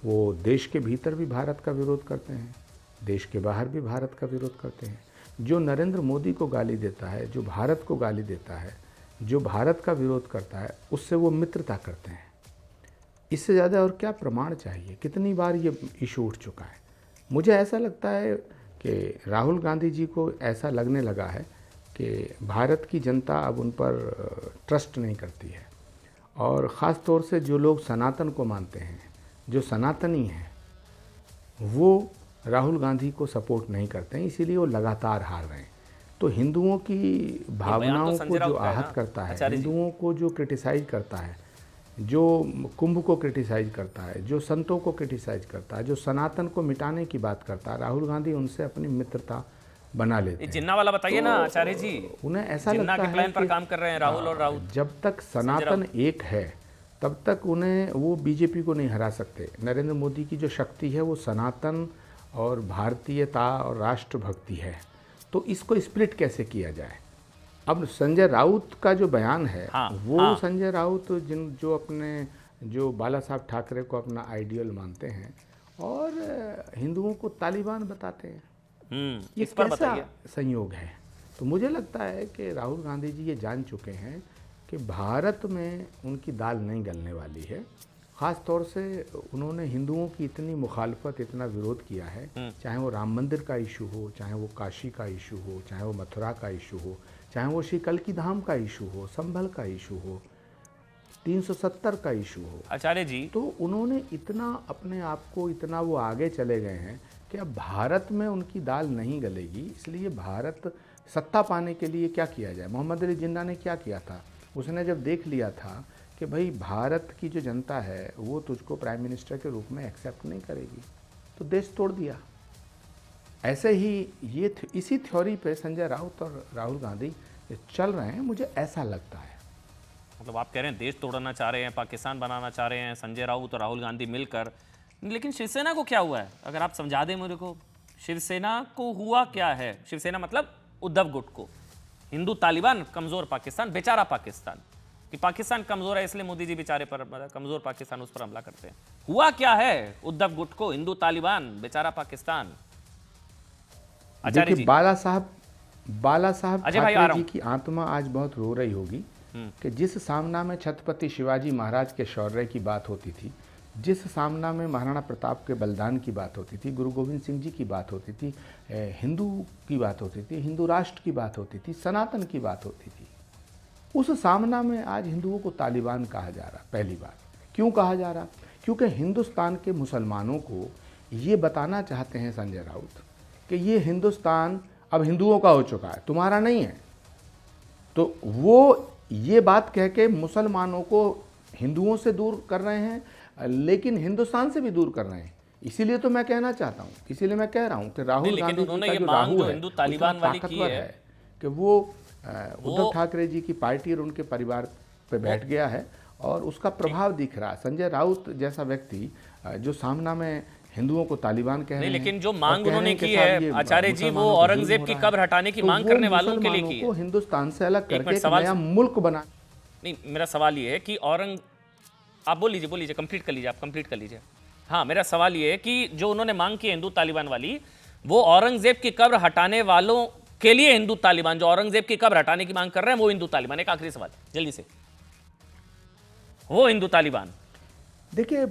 वो देश के भीतर भी भारत का विरोध करते हैं, देश के बाहर भी भारत का विरोध करते हैं। जो नरेंद्र मोदी को गाली देता है, जो भारत को गाली देता है, जो भारत का विरोध करता है, उससे वो मित्रता करते हैं। इससे ज़्यादा और क्या प्रमाण चाहिए? कितनी बार ये इशू उठ चुका है। मुझे ऐसा लगता है कि राहुल गांधी जी को ऐसा लगने लगा है कि भारत की जनता अब उन पर ट्रस्ट नहीं करती है, और ख़ास तौर से जो लोग सनातन को मानते हैं, जो सनातनी हैं, वो राहुल गांधी को सपोर्ट नहीं करते हैं, इसीलिए वो लगातार हार रहे हैं। तो हिंदुओं की भावनाओं को जो आहत करता है, हिंदुओं को जो क्रिटिसाइज करता है, जो कुंभ को क्रिटिसाइज करता है, जो संतों को क्रिटिसाइज करता है, जो सनातन को मिटाने की बात करता है, राहुल गांधी उनसे अपनी मित्रता बना लेते हैं। जिन्ना वाला बताइए ना आचार्य जी, उन्हें ऐसा जिन्ना लगता के प्लान है पर कि काम कर रहे हैं राहुल और राउत। जब तक सनातन एक है तब तक उन्हें वो बीजेपी को नहीं हरा सकते। नरेंद्र मोदी की जो शक्ति है वो सनातन और भारतीयता और राष्ट्रभक्ति है। तो इसको स्प्लिट कैसे किया जाए? अब संजय राउत का जो बयान है, संजय राउत जो बाला साहब ठाकरे को अपना आइडियल मानते हैं और हिंदुओं को तालिबान बताते हैं, ये कैसा संयोग है? तो मुझे लगता है कि राहुल गांधी जी ये जान चुके हैं कि भारत में उनकी दाल नहीं गलने वाली है। ख़ास तौर से उन्होंने हिंदुओं की इतनी मुखालफत, इतना विरोध किया है, चाहे वो राम मंदिर का इशू हो, चाहे वो काशी का इशू हो, चाहे वो मथुरा का इशू हो, चाहे वो श्री कल्की धाम का इशू हो, संभल का इशू हो, 370 का इशू हो। आचार्य जी, तो उन्होंने इतना अपने आप को, इतना वो आगे चले गए हैं कि अब भारत में उनकी दाल नहीं गलेगी। इसलिए भारत सत्ता पाने के लिए क्या किया जाए? मोहम्मद अली जिन्ना ने क्या किया था? उसने जब देख लिया था कि भाई भारत की जो जनता है वो तुझको प्राइम मिनिस्टर के रूप में एक्सेप्ट नहीं करेगी, तो देश तोड़ दिया। ऐसे ही इसी थ्योरी पे संजय राउत और राहुल गांधी चल रहे हैं, मुझे ऐसा लगता है। मतलब आप कह रहे हैं देश तोड़ना चाह रहे हैं, पाकिस्तान बनाना चाह रहे हैं संजय राउत और राहुल गांधी मिलकर, लेकिन शिवसेना को क्या हुआ है? अगर आप समझा दें मुझे को, शिवसेना को हुआ क्या है? शिवसेना मतलब उद्धव गुट को, हिंदू तालिबान, कमजोर पाकिस्तान, बेचारा पाकिस्तान, कि पाकिस्तान कमजोर है इसलिए मोदी जी बेचारे पर, कमजोर पाकिस्तान, उस पर हमला करते हैं। हुआ क्या है उद्धव गुट को? हिंदू तालिबान, बेचारा पाकिस्तान। आचार्य जी, बाला साहब अजय भाई ठाकरे जी की आत्मा आज बहुत रो रही होगी कि जिस सामना में छत्रपति शिवाजी महाराज के शौर्य की बात होती थी, जिस सामना में महाराणा प्रताप के बलिदान की बात होती थी, गुरु गोविंद सिंह जी की बात होती थी, हिंदू की बात होती थी, हिंदू राष्ट्र की बात होती थी, सनातन की बात होती थी, उस सामना में आज हिंदुओं को तालिबान कहा जा रहा। पहली बात, क्यों कहा जा रहा? क्योंकि हिंदुस्तान के मुसलमानों को ये बताना चाहते हैं संजय राउत कि ये हिंदुस्तान अब हिंदुओं का हो चुका है, तुम्हारा नहीं है। तो वो ये बात कह के मुसलमानों को हिंदुओं से दूर कर रहे हैं, लेकिन हिंदुस्तान से भी दूर कर रहे हैं। इसीलिए तो मैं कहना चाहता हूँ, इसीलिए मैं कह रहा हूँ कि राहुल गांधी जी का जो राहुल है, हिंदू तालिबान वाली की है कि वो उद्धव ठाकरे जी की पार्टी और उनके परिवार पे बैठ गया है और उसका प्रभाव दिख रहा है। संजय राउत जैसा व्यक्ति जो सामना में हिंदुओं को तालिबान कह रहे हैं, लेकिन जो मांग उन्होंने की है आचार्य जी, वो औरंगजेब की कब्र हटाने की मांग करने वालों के लिए की है, हिंदुस्तान से अलग करके एक नया मुल्क बना। नहीं, मेरा सवाल ये है कि आप बोल लीजिए, कंप्लीट कर लीजिए, आप कंप्लीट कर लीजिए। हाँ, मेरा सवाल ये है कि जो उन्होंने मांग की हिंदू तालिबान वाली, वो औरंगजेब की कब्र हटाने वालों के लिए हिंदू तालिबान, जो औरंगजेब की कब्र हटाने की मांग कर रहे हैं वो हिंदू तालिबान। एक आखिरी सवाल जल्दी से, वो हिंदू तालिबान। देखिए,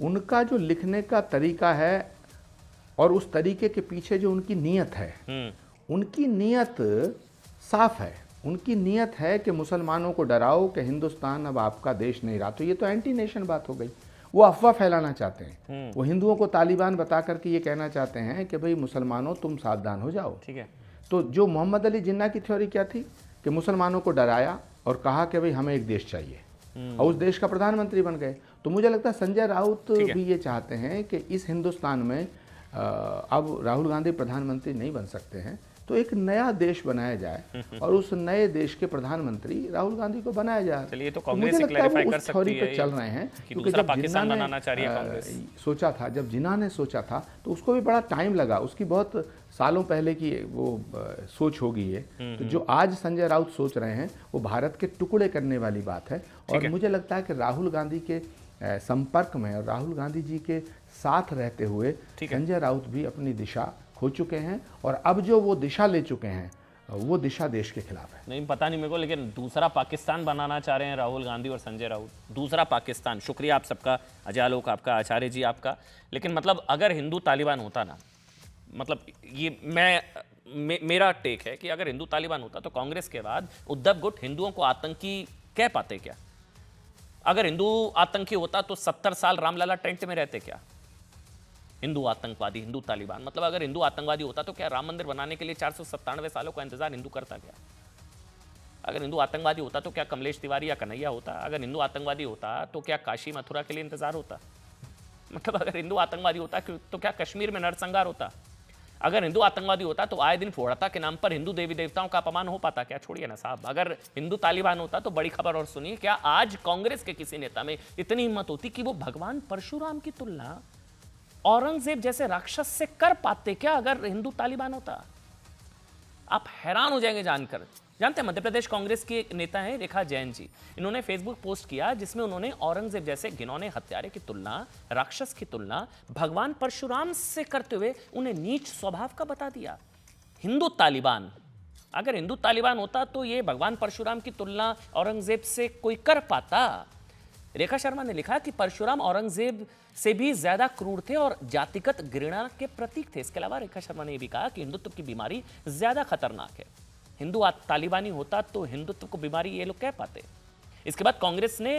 उनका जो लिखने का तरीका है और उस तरीके के पीछे जो उनकी नीयत है, उनकी नीयत साफ है। उनकी नीयत है कि मुसलमानों को डराओ कि हिंदुस्तान अब आपका देश नहीं रहा। तो ये तो एंटी नेशन बात हो गई। वो अफवाह फैलाना चाहते हैं। वो हिंदुओं को तालिबान बता करके ये कहना चाहते हैं कि भाई मुसलमानों तुम सावधान हो जाओ। ठीक है। तो जो मोहम्मद अली जिन्ना की थ्योरी क्या थी कि मुसलमानों को डराया और कहा कि भाई हमें एक देश चाहिए, और उस देश का प्रधानमंत्री बन गए। तो मुझे लगता है संजय राउत भी ये चाहते हैं कि इस हिंदुस्तान में अब राहुल गांधी प्रधानमंत्री नहीं बन सकते हैं, तो एक नया देश बनाया जाए और उस नए देश के प्रधानमंत्री राहुल गांधी को बनाया जाए। चलिए, तो कांग्रेस से क्लैरिफाई कर सकती है चल रहे हैं कि दूसरा पाकिस्तान बनाना चाह रही है कांग्रेस। सोचा था, जब जिन्ना ने सोचा था तो उसको भी बड़ा टाइम लगा, उसकी बहुत सालों पहले की वो सोच होगी ये। तो जो आज संजय राउत सोच रहे हैं वो भारत के टुकड़े करने वाली बात है। और मुझे लगता है कि राहुल गांधी के संपर्क में और राहुल गांधी जी के साथ रहते हुए संजय राउत भी अपनी दिशा खो चुके हैं, और अब जो वो दिशा ले चुके हैं वो दिशा देश के खिलाफ है। नहीं, पता नहीं मेरे को, लेकिन दूसरा पाकिस्तान बनाना चाह रहे हैं राहुल गांधी और संजय राउत, दूसरा पाकिस्तान। शुक्रिया आप सबका, अजय आलोक आपका, आचार्य जी आपका। लेकिन मतलब अगर हिंदू तालिबान होता ना, मतलब ये मेरा टेक है कि अगर हिंदू तालिबान होता तो कांग्रेस के बाद उद्धव गुट हिंदुओं को आतंकी कह पाते क्या? अगर हिंदू आतंकी होता तो 70 साल रामलला टेंट में रहते क्या? हिंदू आतंकवादी, हिंदू तालिबान, मतलब अगर हिंदू आतंकवादी होता तो क्या राम मंदिर बनाने के लिए 497 सालों का इंतजार हिंदू करता क्या? अगर हिंदू आतंकवादी होता तो क्या कमलेश तिवारी या कन्हैया होता? अगर हिंदू आतंकवादी होता तो क्या काशी मथुरा के लिए इंतजार होता? मतलब अगर हिंदू आतंकवादी होता तो क्या कश्मीर में नरसंहार होता? अगर हिंदू आतंकवादी होता तो आए दिन फोड़ता के नाम पर हिंदू देवी देवताओं का अपमान हो पाता क्या? छोड़िए ना साहब। अगर हिंदू तालिबान होता तो बड़ी खबर और सुनिए, क्या आज कांग्रेस के किसी नेता में इतनी हिम्मत होती कि वो भगवान परशुराम की तुलना औरंगजेब जैसे राक्षस से कर पाते क्या अगर हिंदू तालिबान होता? आप हैरान हो जाएंगे जानकर। जानते हैं, मध्य प्रदेश कांग्रेस के एक नेता हैं रेखा जैन जी, इन्होंने फेसबुक पोस्ट किया जिसमें उन्होंने औरंगजेब जैसे घिनौने हत्यारे की तुलना, राक्षस की तुलना भगवान परशुराम से करते हुए उन्हें नीच स्वभाव का बता दिया। हिंदू तालिबान, अगर हिंदू तालिबान होता तो ये भगवान परशुराम की तुलना औरंगजेब से कोई कर पाता? रेखा शर्मा ने लिखा कि परशुराम औरंगजेब से भी ज्यादा क्रूर थे और जातिगत घृणा के प्रतीक थे। इसके अलावा रेखा शर्मा ने यह भी कहा कि हिंदुत्व की बीमारी ज्यादा खतरनाक है। हिंदू तालिबानी होता तो हिंदुत्व को बीमारी ये लोग कह पाते। इसके बाद कांग्रेस ने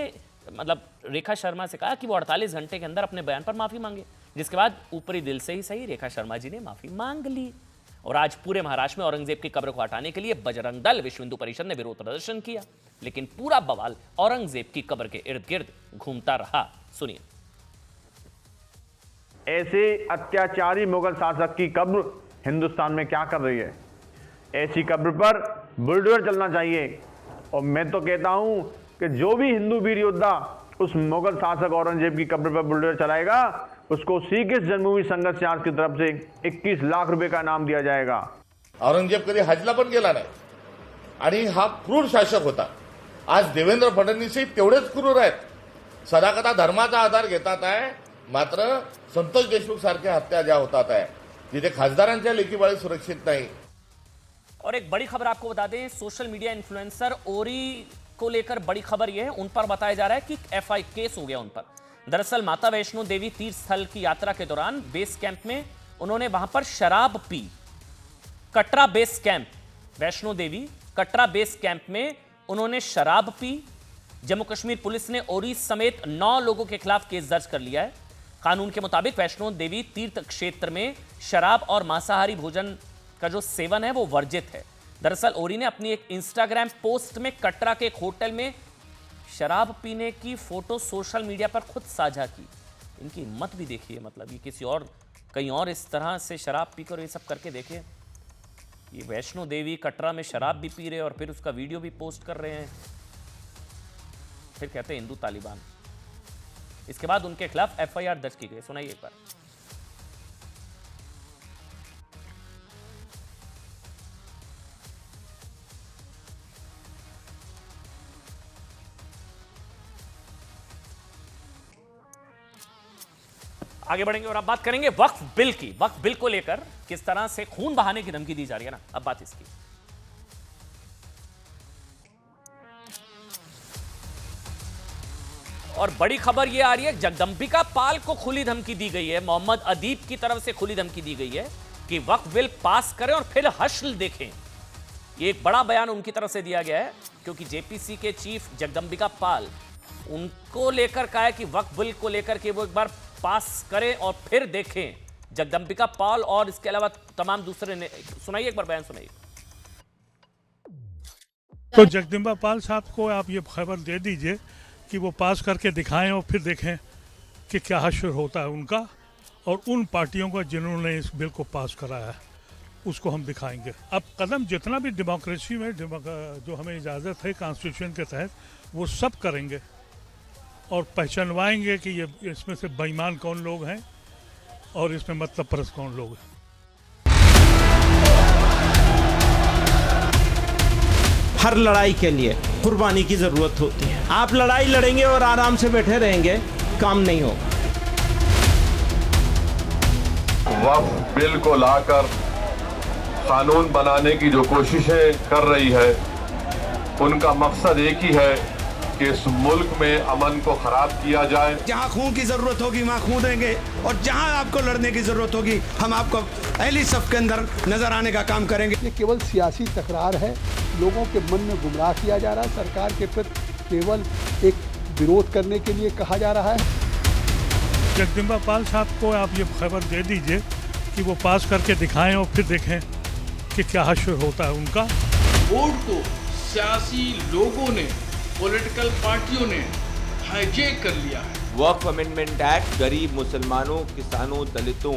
मतलब रेखा शर्मा से कहा कि वो 48 घंटे के अंदर अपने बयान पर माफी मांगे, जिसके बाद ऊपरी दिल से ही सही रेखा शर्मा जी ने माफी मांग ली। और आज पूरे महाराष्ट्र में औरंगजेब की कब्र को हटाने के लिए बजरंग दल, विश्व हिंदू परिषद ने विरोध प्रदर्शन किया, लेकिन पूरा बवाल औरंगजेब की कब्र के इर्द गिर्द घूमता रहा। सुनिए। ऐसे अत्याचारी मुगल शासक की कब्र हिंदुस्तान में क्या कर रही है? ऐसी कब्र पर बुलडोजर चलना चाहिए। और मैं तो कहता हूं कि जो भी हिंदू वीर योद्धा उस मुगल शासक औरंगजेब की कब्र पर बुलडोजर चलाएगा उसको श्रीकृष्ण जन्मभूमि संघर्ष चार्ज की तरफ से 21 लाख रुपए का इनाम दिया जाएगा। औरंगजेब कधी हजला पण गेला नाही आणि हा क्रूर शासक होता। आज देवेंद्र फडणवीसही तेवढेच क्रूर आहेत, सदाकदा धर्माचा आधार घेतात आहे, मात्र संतोष देशमुख सारख्या हत्या ज्या होतात आहे जिथे खासदारांच्या लेकीबाळी सुरक्षित नाही। और एक बड़ी खबर आपको बता दें, सोशल मीडिया इन्फ्लुएंसर ओरी को लेकर बड़ी खबर यह है, उन पर बताया जा रहा है कि एफआई केस हो गया उन पर। दरअसल माता वैष्णो देवी तीर्थ स्थल की यात्रा के दौरान बेस कैंप में उन्होंने वहां पर शराब पी। Katra base camp, Vaishno Devi Katra base camp में उन्होंने शराब पी। जम्मू कश्मीर पुलिस ने ओरी समेत 9 लोगों के खिलाफ केस दर्ज कर लिया है। कानून के मुताबिक वैष्णो देवी तीर्थ क्षेत्र में शराब और मांसाहारी भोजन का जो सेवन है वो वर्जित है। दरअसल ओरी ने अपनी एक इंस्टाग्राम पोस्ट में कटरा के एक होटल में शराब पीने की फोटो सोशल मीडिया पर खुद साझा की। इनकी हिम्मत भी देखिए, मतलब ये किसी और कहीं और इस तरह से शराब पीकर ये सब करके देखे। ये वैष्णो देवी कटरा में शराब भी पी रहे और फिर उसका वीडियो भी पोस्ट कर रहे हैं, फिर कहते हैं हिंदू तालिबान। इसके बाद उनके खिलाफ एफआईआर दर्ज की गई। सुनाइए एक बार। आगे बढ़ेंगे और अब बात करेंगे वक्फ बिल की। वक्फ बिल को लेकर किस तरह से खून बहाने की धमकी दी जा रही है ना, अब बात इसकी। और बड़ी खबर यह आ रही है, जगदंबिका पाल को खुली धमकी दी गई है, मोहम्मद अदीब की तरफ से खुली धमकी दी गई है कि वक्फ बिल पास करें और फिर हश्र देखें। ये एक बड़ा बयान उनकी तरफ से दिया गया है, क्योंकि जेपीसी के चीफ जगदंबिका पाल उनको लेकर कहा है कि वक्फ बिल को लेकर के वो एक बार पास करें और फिर देखें। जगदंबिका पाल और इसके अलावा तमाम दूसरे ने, सुनाइए एक बार बयान सुनाइए। तो जगदम्बिका पाल साहब को आप ये खबर दे दीजिए कि वो पास करके दिखाएं और फिर देखें कि क्या हश्र होता है उनका, और उन पार्टियों का जिन्होंने इस बिल को पास कराया है उसको हम दिखाएंगे। अब कदम जितना भी डेमोक्रेसी में जो हमें इजाज़त है कॉन्स्टिट्यूशन के तहत, वो सब करेंगे और पहचानवाएंगे कि ये इसमें से बेईमान कौन लोग हैं और इसमें मतलब परस्त कौन लोग हैं। हर लड़ाई के लिए कुर्बानी की जरूरत होती है। आप लड़ाई लड़ेंगे और आराम से बैठे रहेंगे, काम नहीं होगा। वक्फ बिल को लाकर कानून बनाने की जो कोशिशें कर रही है, उनका मकसद एक ही है कि इस मुल्क में अमन को खराब किया जाए। जहाँ खून की जरूरत होगी वहाँ खून देंगे, और जहाँ आपको लड़ने की जरूरत होगी हम आपको अहली सफ के अंदर नजर आने का काम करेंगे। ये केवल सियासी तकरार है, लोगों के मन में गुमराह किया जा रहा है, सरकार के प्रति केवल एक विरोध करने के लिए कहा जा रहा है। जगदम्बिका पाल साहब को आप ये खबर दे दीजिए कि वो पास करके दिखाएं और फिर देखें कि क्या हश्र होता है उनका। बोर्ड को सियासी लोगों ने, पॉलिटिकल पार्टियों ने हाईजैक कर लिया है। वक्फ अमेंडमेंट एक्ट गरीब मुसलमानों, किसानों, दलितों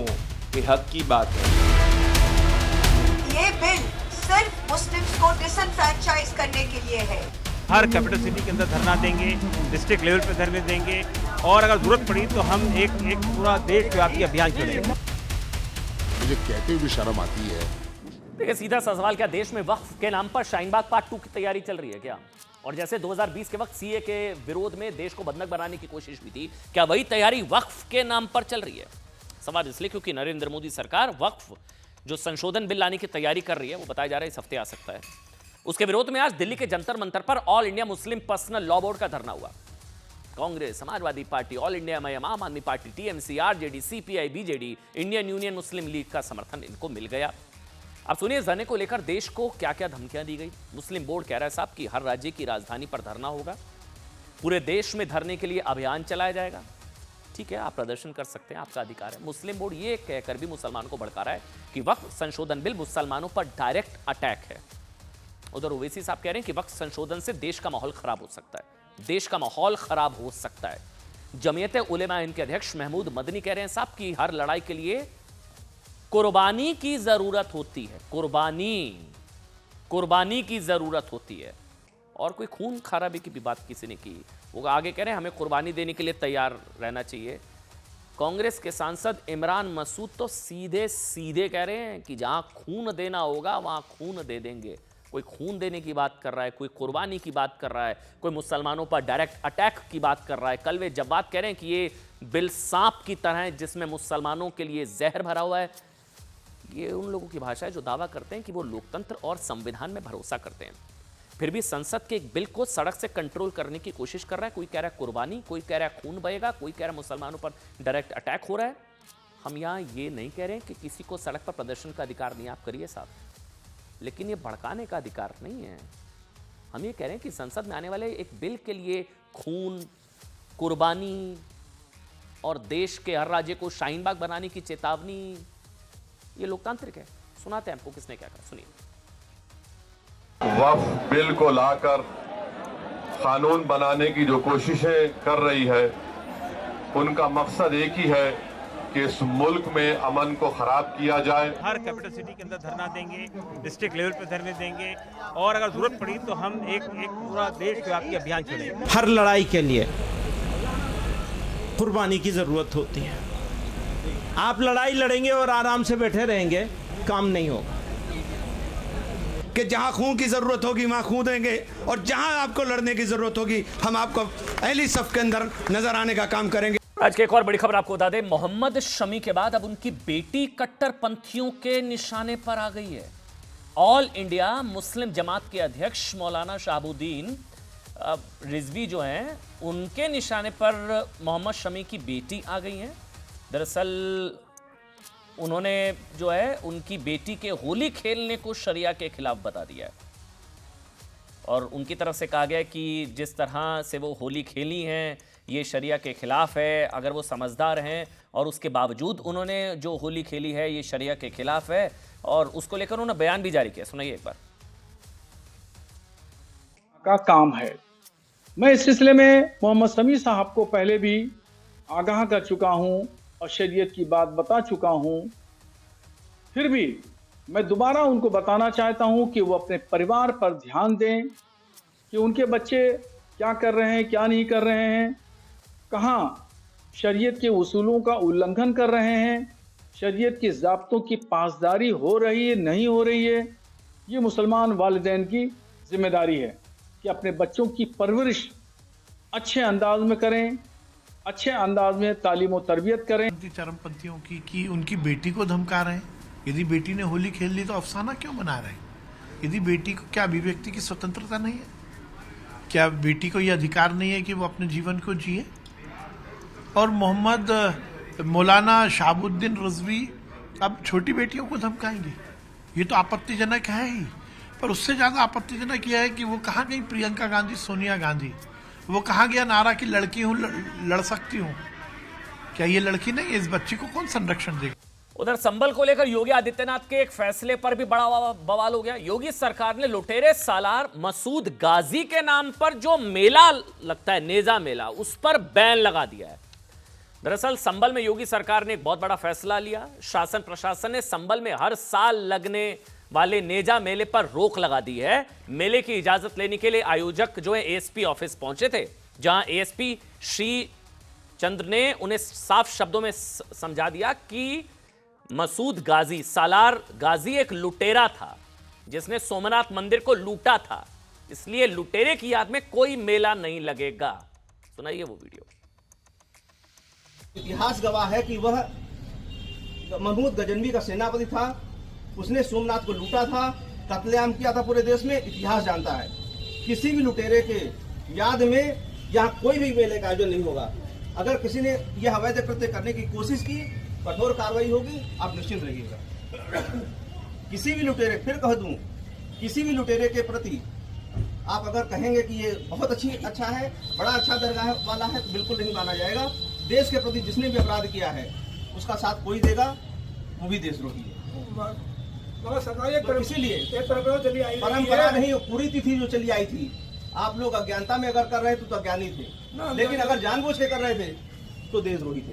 के हक की बात है। ये बिल सिर्फ मुस्लिम्स को डिसएनफ्रैंचाइज करने के लिए है। हर कैपिटल सिटी के अंदर धरना देंगे, डिस्ट्रिक्ट लेवल पे धरने देंगे, और अगर जरूरत पड़ी तो हम एक पूरा देशव्यापी अभियान चलाएंगे। मुझे कहते हुए भी शर्म आती है। देखिए, सीधा सा सवाल, क्या देश में वक्फ के नाम पर शाहीनबाग पार्ट 2 की तैयारी चल रही है क्या? और जैसे 2020 के वक्त सीए के विरोध में देश को बंधक बनाने की कोशिश हुई थी, क्या वही तैयारी वक्फ के नाम पर चल रही है? सवाल इसलिए क्योंकि नरेंद्र मोदी सरकार वक्फ जो संशोधन बिल लाने की तैयारी कर रही है, वो बताया जा रहा है इस हफ्ते आ सकता है। उसके विरोध में आज दिल्ली के जंतर मंतर पर All India Muslim Personal Law Board का धरना हुआ। Congress, Samajwadi Party, All India MIM, Aam Aadmi Party, TMC, RJD, CPI, BJD, Indian Union Muslim League का समर्थन इनको मिल गया। अब सुनिए, धरने को लेकर देश को क्या क्या धमकियां दी गई। मुस्लिम बोर्ड कह रहा है साहब कि हर राज्य की राजधानी पर धरना होगा, पूरे देश में धरने के लिए अभियान चलाया जाएगा। ठीक है, आप प्रदर्शन कर सकते हैं, आपका अधिकार है। मुस्लिम बोर्ड ये कहकर भी मुसलमानों को भड़का रहा है कि वक्फ संशोधन बिल मुसलमानों पर डायरेक्ट अटैक है। उधर ओवैसी साहब कह रहे हैं कि वक्फ संशोधन से देश का माहौल खराब हो सकता है, देश का माहौल खराब हो सकता है। जमीयत उलेमा इनके अध्यक्ष महमूद मदनी कह रहे हैं साहब कि हर लड़ाई के लिए कुर्बानी की जरूरत होती है, कुर्बानी की जरूरत होती है। और कोई खून खराबे की भी बात किसी ने की। वो आगे कह रहे हैं हमें कुर्बानी देने के लिए तैयार रहना चाहिए। कांग्रेस के सांसद इमरान मसूद तो सीधे सीधे कह रहे हैं कि जहां खून देना होगा वहां खून दे देंगे। कोई खून देने की बात कर रहा है, कोई कुर्बानी की बात कर रहा है, कोई मुसलमानों पर डायरेक्ट अटैक की बात कर रहा है। कल वे जब बात कह रहे हैं कि ये बिल सांप की तरह है जिसमें मुसलमानों के लिए जहर भरा हुआ है, ये उन लोगों की भाषा है जो दावा करते हैं कि वो लोकतंत्र और संविधान में भरोसा करते हैं, फिर भी संसद के एक बिल को सड़क से कंट्रोल करने की कोशिश कर रहा है। कोई कह रहा है कुर्बानी, कोई कह रहा है खून बहेगा, कोई कह रहा है मुसलमानों पर डायरेक्ट अटैक हो रहा है। हम यहाँ ये नहीं कह रहे हैं कि किसी को सड़क पर प्रदर्शन का अधिकार नहीं, आप करिए साहब, लेकिन ये भड़काने का अधिकार नहीं है। हम ये कह रहे हैं कि संसद में आने वाले एक बिल के लिए खून, कुर्बानी और देश के हर राज्य को शाहीनबाग बनाने की चेतावनी, ये लोकतांत्रिक है। सुनाते हैं आपको किसने क्या कहा, सुनिए। वक्फ बिल को लाकर कानून बनाने की जो कोशिशें कर रही है, उनका मकसद एक ही है कि इस मुल्क में अमन को खराब किया जाए। हर कैपिटल सिटी के अंदर धरना देंगे, डिस्ट्रिक्ट लेवल पे धरने देंगे, और अगर जरूरत पड़ी तो हम एक पूरा देशव्यापी अभियान चलाएंगे। हर लड़ाई के लिए कुर्बानी की जरूरत होती है। आप लड़ाई लड़ेंगे और आराम से बैठे रहेंगे, काम नहीं होगा। कि जहाँ खून की जरूरत होगी वहाँ खून देंगे, और जहाँ आपको लड़ने की जरूरत होगी हम आपको अहली सफ के अंदर नजर आने का काम करेंगे। आज की एक और बड़ी खबर आपको बता दें, मोहम्मद शमी के बाद अब उनकी बेटी कट्टरपंथियों के निशाने पर आ गई है। ऑल इंडिया मुस्लिम जमात के अध्यक्ष मौलाना शहाबुद्दीन रिजवी जो हैं, उनके निशाने पर मोहम्मद शमी की बेटी आ गई हैं। दरअसल उन्होंने जो है उनकी बेटी के होली खेलने को शरिया के खिलाफ बता दिया है और उनकी तरफ से कहा गया कि जिस तरह से वो होली खेली हैं ये शरिया के खिलाफ है। अगर वो समझदार हैं और उसके बावजूद उन्होंने जो होली खेली है ये शरिया के खिलाफ है और उसको लेकर उन्होंने बयान भी जारी किया। सुनिए एक बार। का काम है। मैं इस सिलसिले में मोहम्मद शमी साहब को पहले भी आगाह कर चुका हूं और शरीयत की बात बता चुका हूं। फिर भी मैं दोबारा उनको बताना चाहता हूं कि वो अपने परिवार पर ध्यान दें कि उनके बच्चे क्या कर रहे हैं, क्या नहीं कर रहे हैं, कहाँ शरीयत के उसूलों का उल्लंघन कर रहे हैं, शरीयत के ज़ाब्तों की पासदारी हो रही है, नहीं हो रही है। ये मुसलमान वालिदैन की जिम्मेदारी है कि अपने बच्चों की परवरिश अच्छे अंदाज में करें, अच्छे अंदाज में तालीम और तरबियत करें। चरमपंथियों की कि उनकी बेटी को धमका रहे हैं। यदि बेटी ने होली खेल ली तो अफसाना क्यों बना रहे हैं? यदि बेटी को क्या अभिव्यक्ति की स्वतंत्रता नहीं है? क्या बेटी को यह अधिकार नहीं है कि वो अपने जीवन को जिए? और मोहम्मद मौलाना शहाबुद्दीन रिजवी अब छोटी बेटियों को धमकाएंगे, ये तो आपत्तिजनक है ही। पर उससे ज़्यादा आपत्तिजनक यह है कि वो कहाँ गई प्रियंका गांधी, सोनिया गांधी? वो कहाँ गया नारा कि लड़की हूँ, लड़ सकती हूँ? क्या ये लड़की नहीं है? इस बच्ची को कौन संरक्षण देगा? उधर संबल को लेकर योगी आदित्यनाथ के एक फैसले पर भी बड़ा बवाल हो गया। योगी सरकार ने लुटेरे सालार मसूद गाजी के नाम पर जो मेला लगता है, नेजा मेला, उस पर बैन लगा दिया है। दरअसल संबल में योगी सरकार ने एक बहुत बड़ा फैसला लिया। शासन प्रशासन ने संबल में हर साल लगने वाले नेजा मेले पर रोक लगा दी है। मेले की इजाजत लेने के लिए आयोजक जो है एएसपी ऑफिस पहुंचे थे, जहां एएसपी श्री चंद्र ने उन्हें साफ शब्दों में समझा दिया कि मसूद गाजी, सालार गाजी एक लुटेरा था जिसने सोमनाथ मंदिर को लूटा था, इसलिए लुटेरे की याद में कोई मेला नहीं लगेगा। सुनाइए वो वीडियो। इतिहास गवाह है कि वह महमूद गजनवी का सेनापति था, उसने सोमनाथ को लूटा था, कत्लेआम किया था पूरे देश में। इतिहास जानता है किसी भी लुटेरे के याद में यहाँ कोई भी मेले का आयोजन नहीं होगा। अगर किसी ने यह अवैध कृत्य करने की कोशिश की, कठोर कार्रवाई होगी, आप निश्चिंत रहिएगा। किसी भी लुटेरे, फिर कह दूं, किसी भी लुटेरे के प्रति आप अगर कहेंगे कि ये बहुत अच्छा है, बड़ा अच्छा दर्जा वाला है, तो बिल्कुल नहीं माना जाएगा। देश के प्रति जिसने भी अपराध किया है उसका साथ कोई देगा, वो भी देशद्रोही है। तो इसीलिए परंपरा नहीं, पूरी तिथि जो चली आई थी, आप लोग अज्ञानता में अगर कर रहे थे तो अज्ञानी थे, लेकिन अगर जानबूझ के कर रहे थे तो देशद्रोही थे।